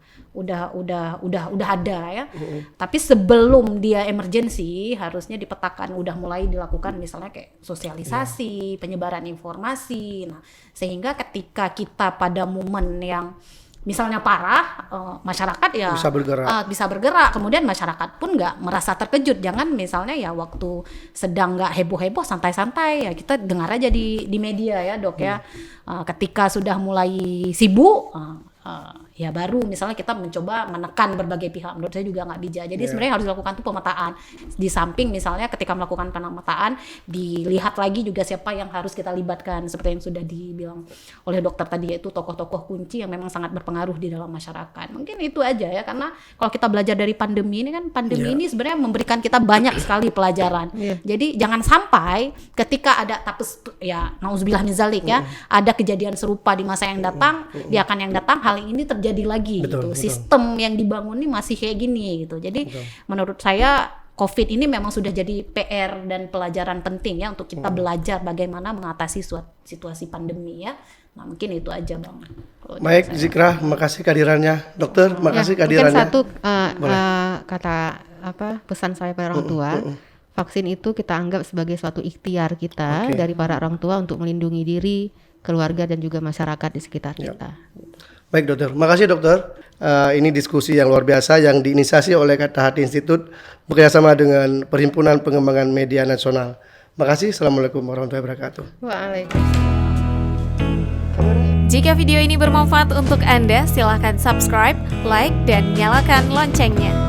ada ya. Tapi sebelum dia emergency harusnya dipetakan, udah mulai dilakukan misalnya kayak sosialisasi, penyebaran informasi. Nah, sehingga ketika kita pada momen yang misalnya parah, masyarakat ya bisa bergerak. Kemudian masyarakat pun nggak merasa terkejut. Jangan misalnya ya waktu sedang nggak heboh-heboh, santai-santai ya kita dengar aja di media ya dok ya. Ketika sudah mulai sibuk, ya baru misalnya kita mencoba menekan berbagai pihak. Menurut saya juga nggak bijak. Jadi sebenarnya harus dilakukan tuh pemetaan. Di samping misalnya ketika melakukan pemetaan dilihat lagi juga siapa yang harus kita libatkan seperti yang sudah dibilang oleh dokter tadi, yaitu tokoh-tokoh kunci yang memang sangat berpengaruh di dalam masyarakat. Mungkin itu aja ya, karena kalau kita belajar dari pandemi ini kan ini sebenarnya memberikan kita banyak sekali pelajaran. Jadi jangan sampai ketika ada ya nauzubillah min zalik ya, ada kejadian serupa di masa yang datang, di akan yang datang hal ini terjadi lagi gitu. Sistem yang dibangun ini masih kayak gini gitu. Jadi menurut saya COVID ini memang sudah jadi PR dan pelajaran penting ya untuk kita belajar bagaimana mengatasi situasi pandemi ya. Nah, mungkin itu aja Bang. Baik, Zikra, makasih kehadirannya. Dokter, makasih kehadirannya. Mungkin satu kata pesan saya pada orang tua. Vaksin itu kita anggap sebagai suatu ikhtiar kita dari para orang tua untuk melindungi diri, keluarga dan juga masyarakat di sekitar kita. Baik dokter, makasih dokter. Ini diskusi yang luar biasa yang diinisiasi oleh Kata Hati Institute bekerjasama dengan Perhimpunan Pengembangan Media Nasional. Makasih. Assalamualaikum warahmatullahi wabarakatuh. Waalaikumsalam. Jika video ini bermanfaat untuk Anda, silakan subscribe, like, dan nyalakan loncengnya.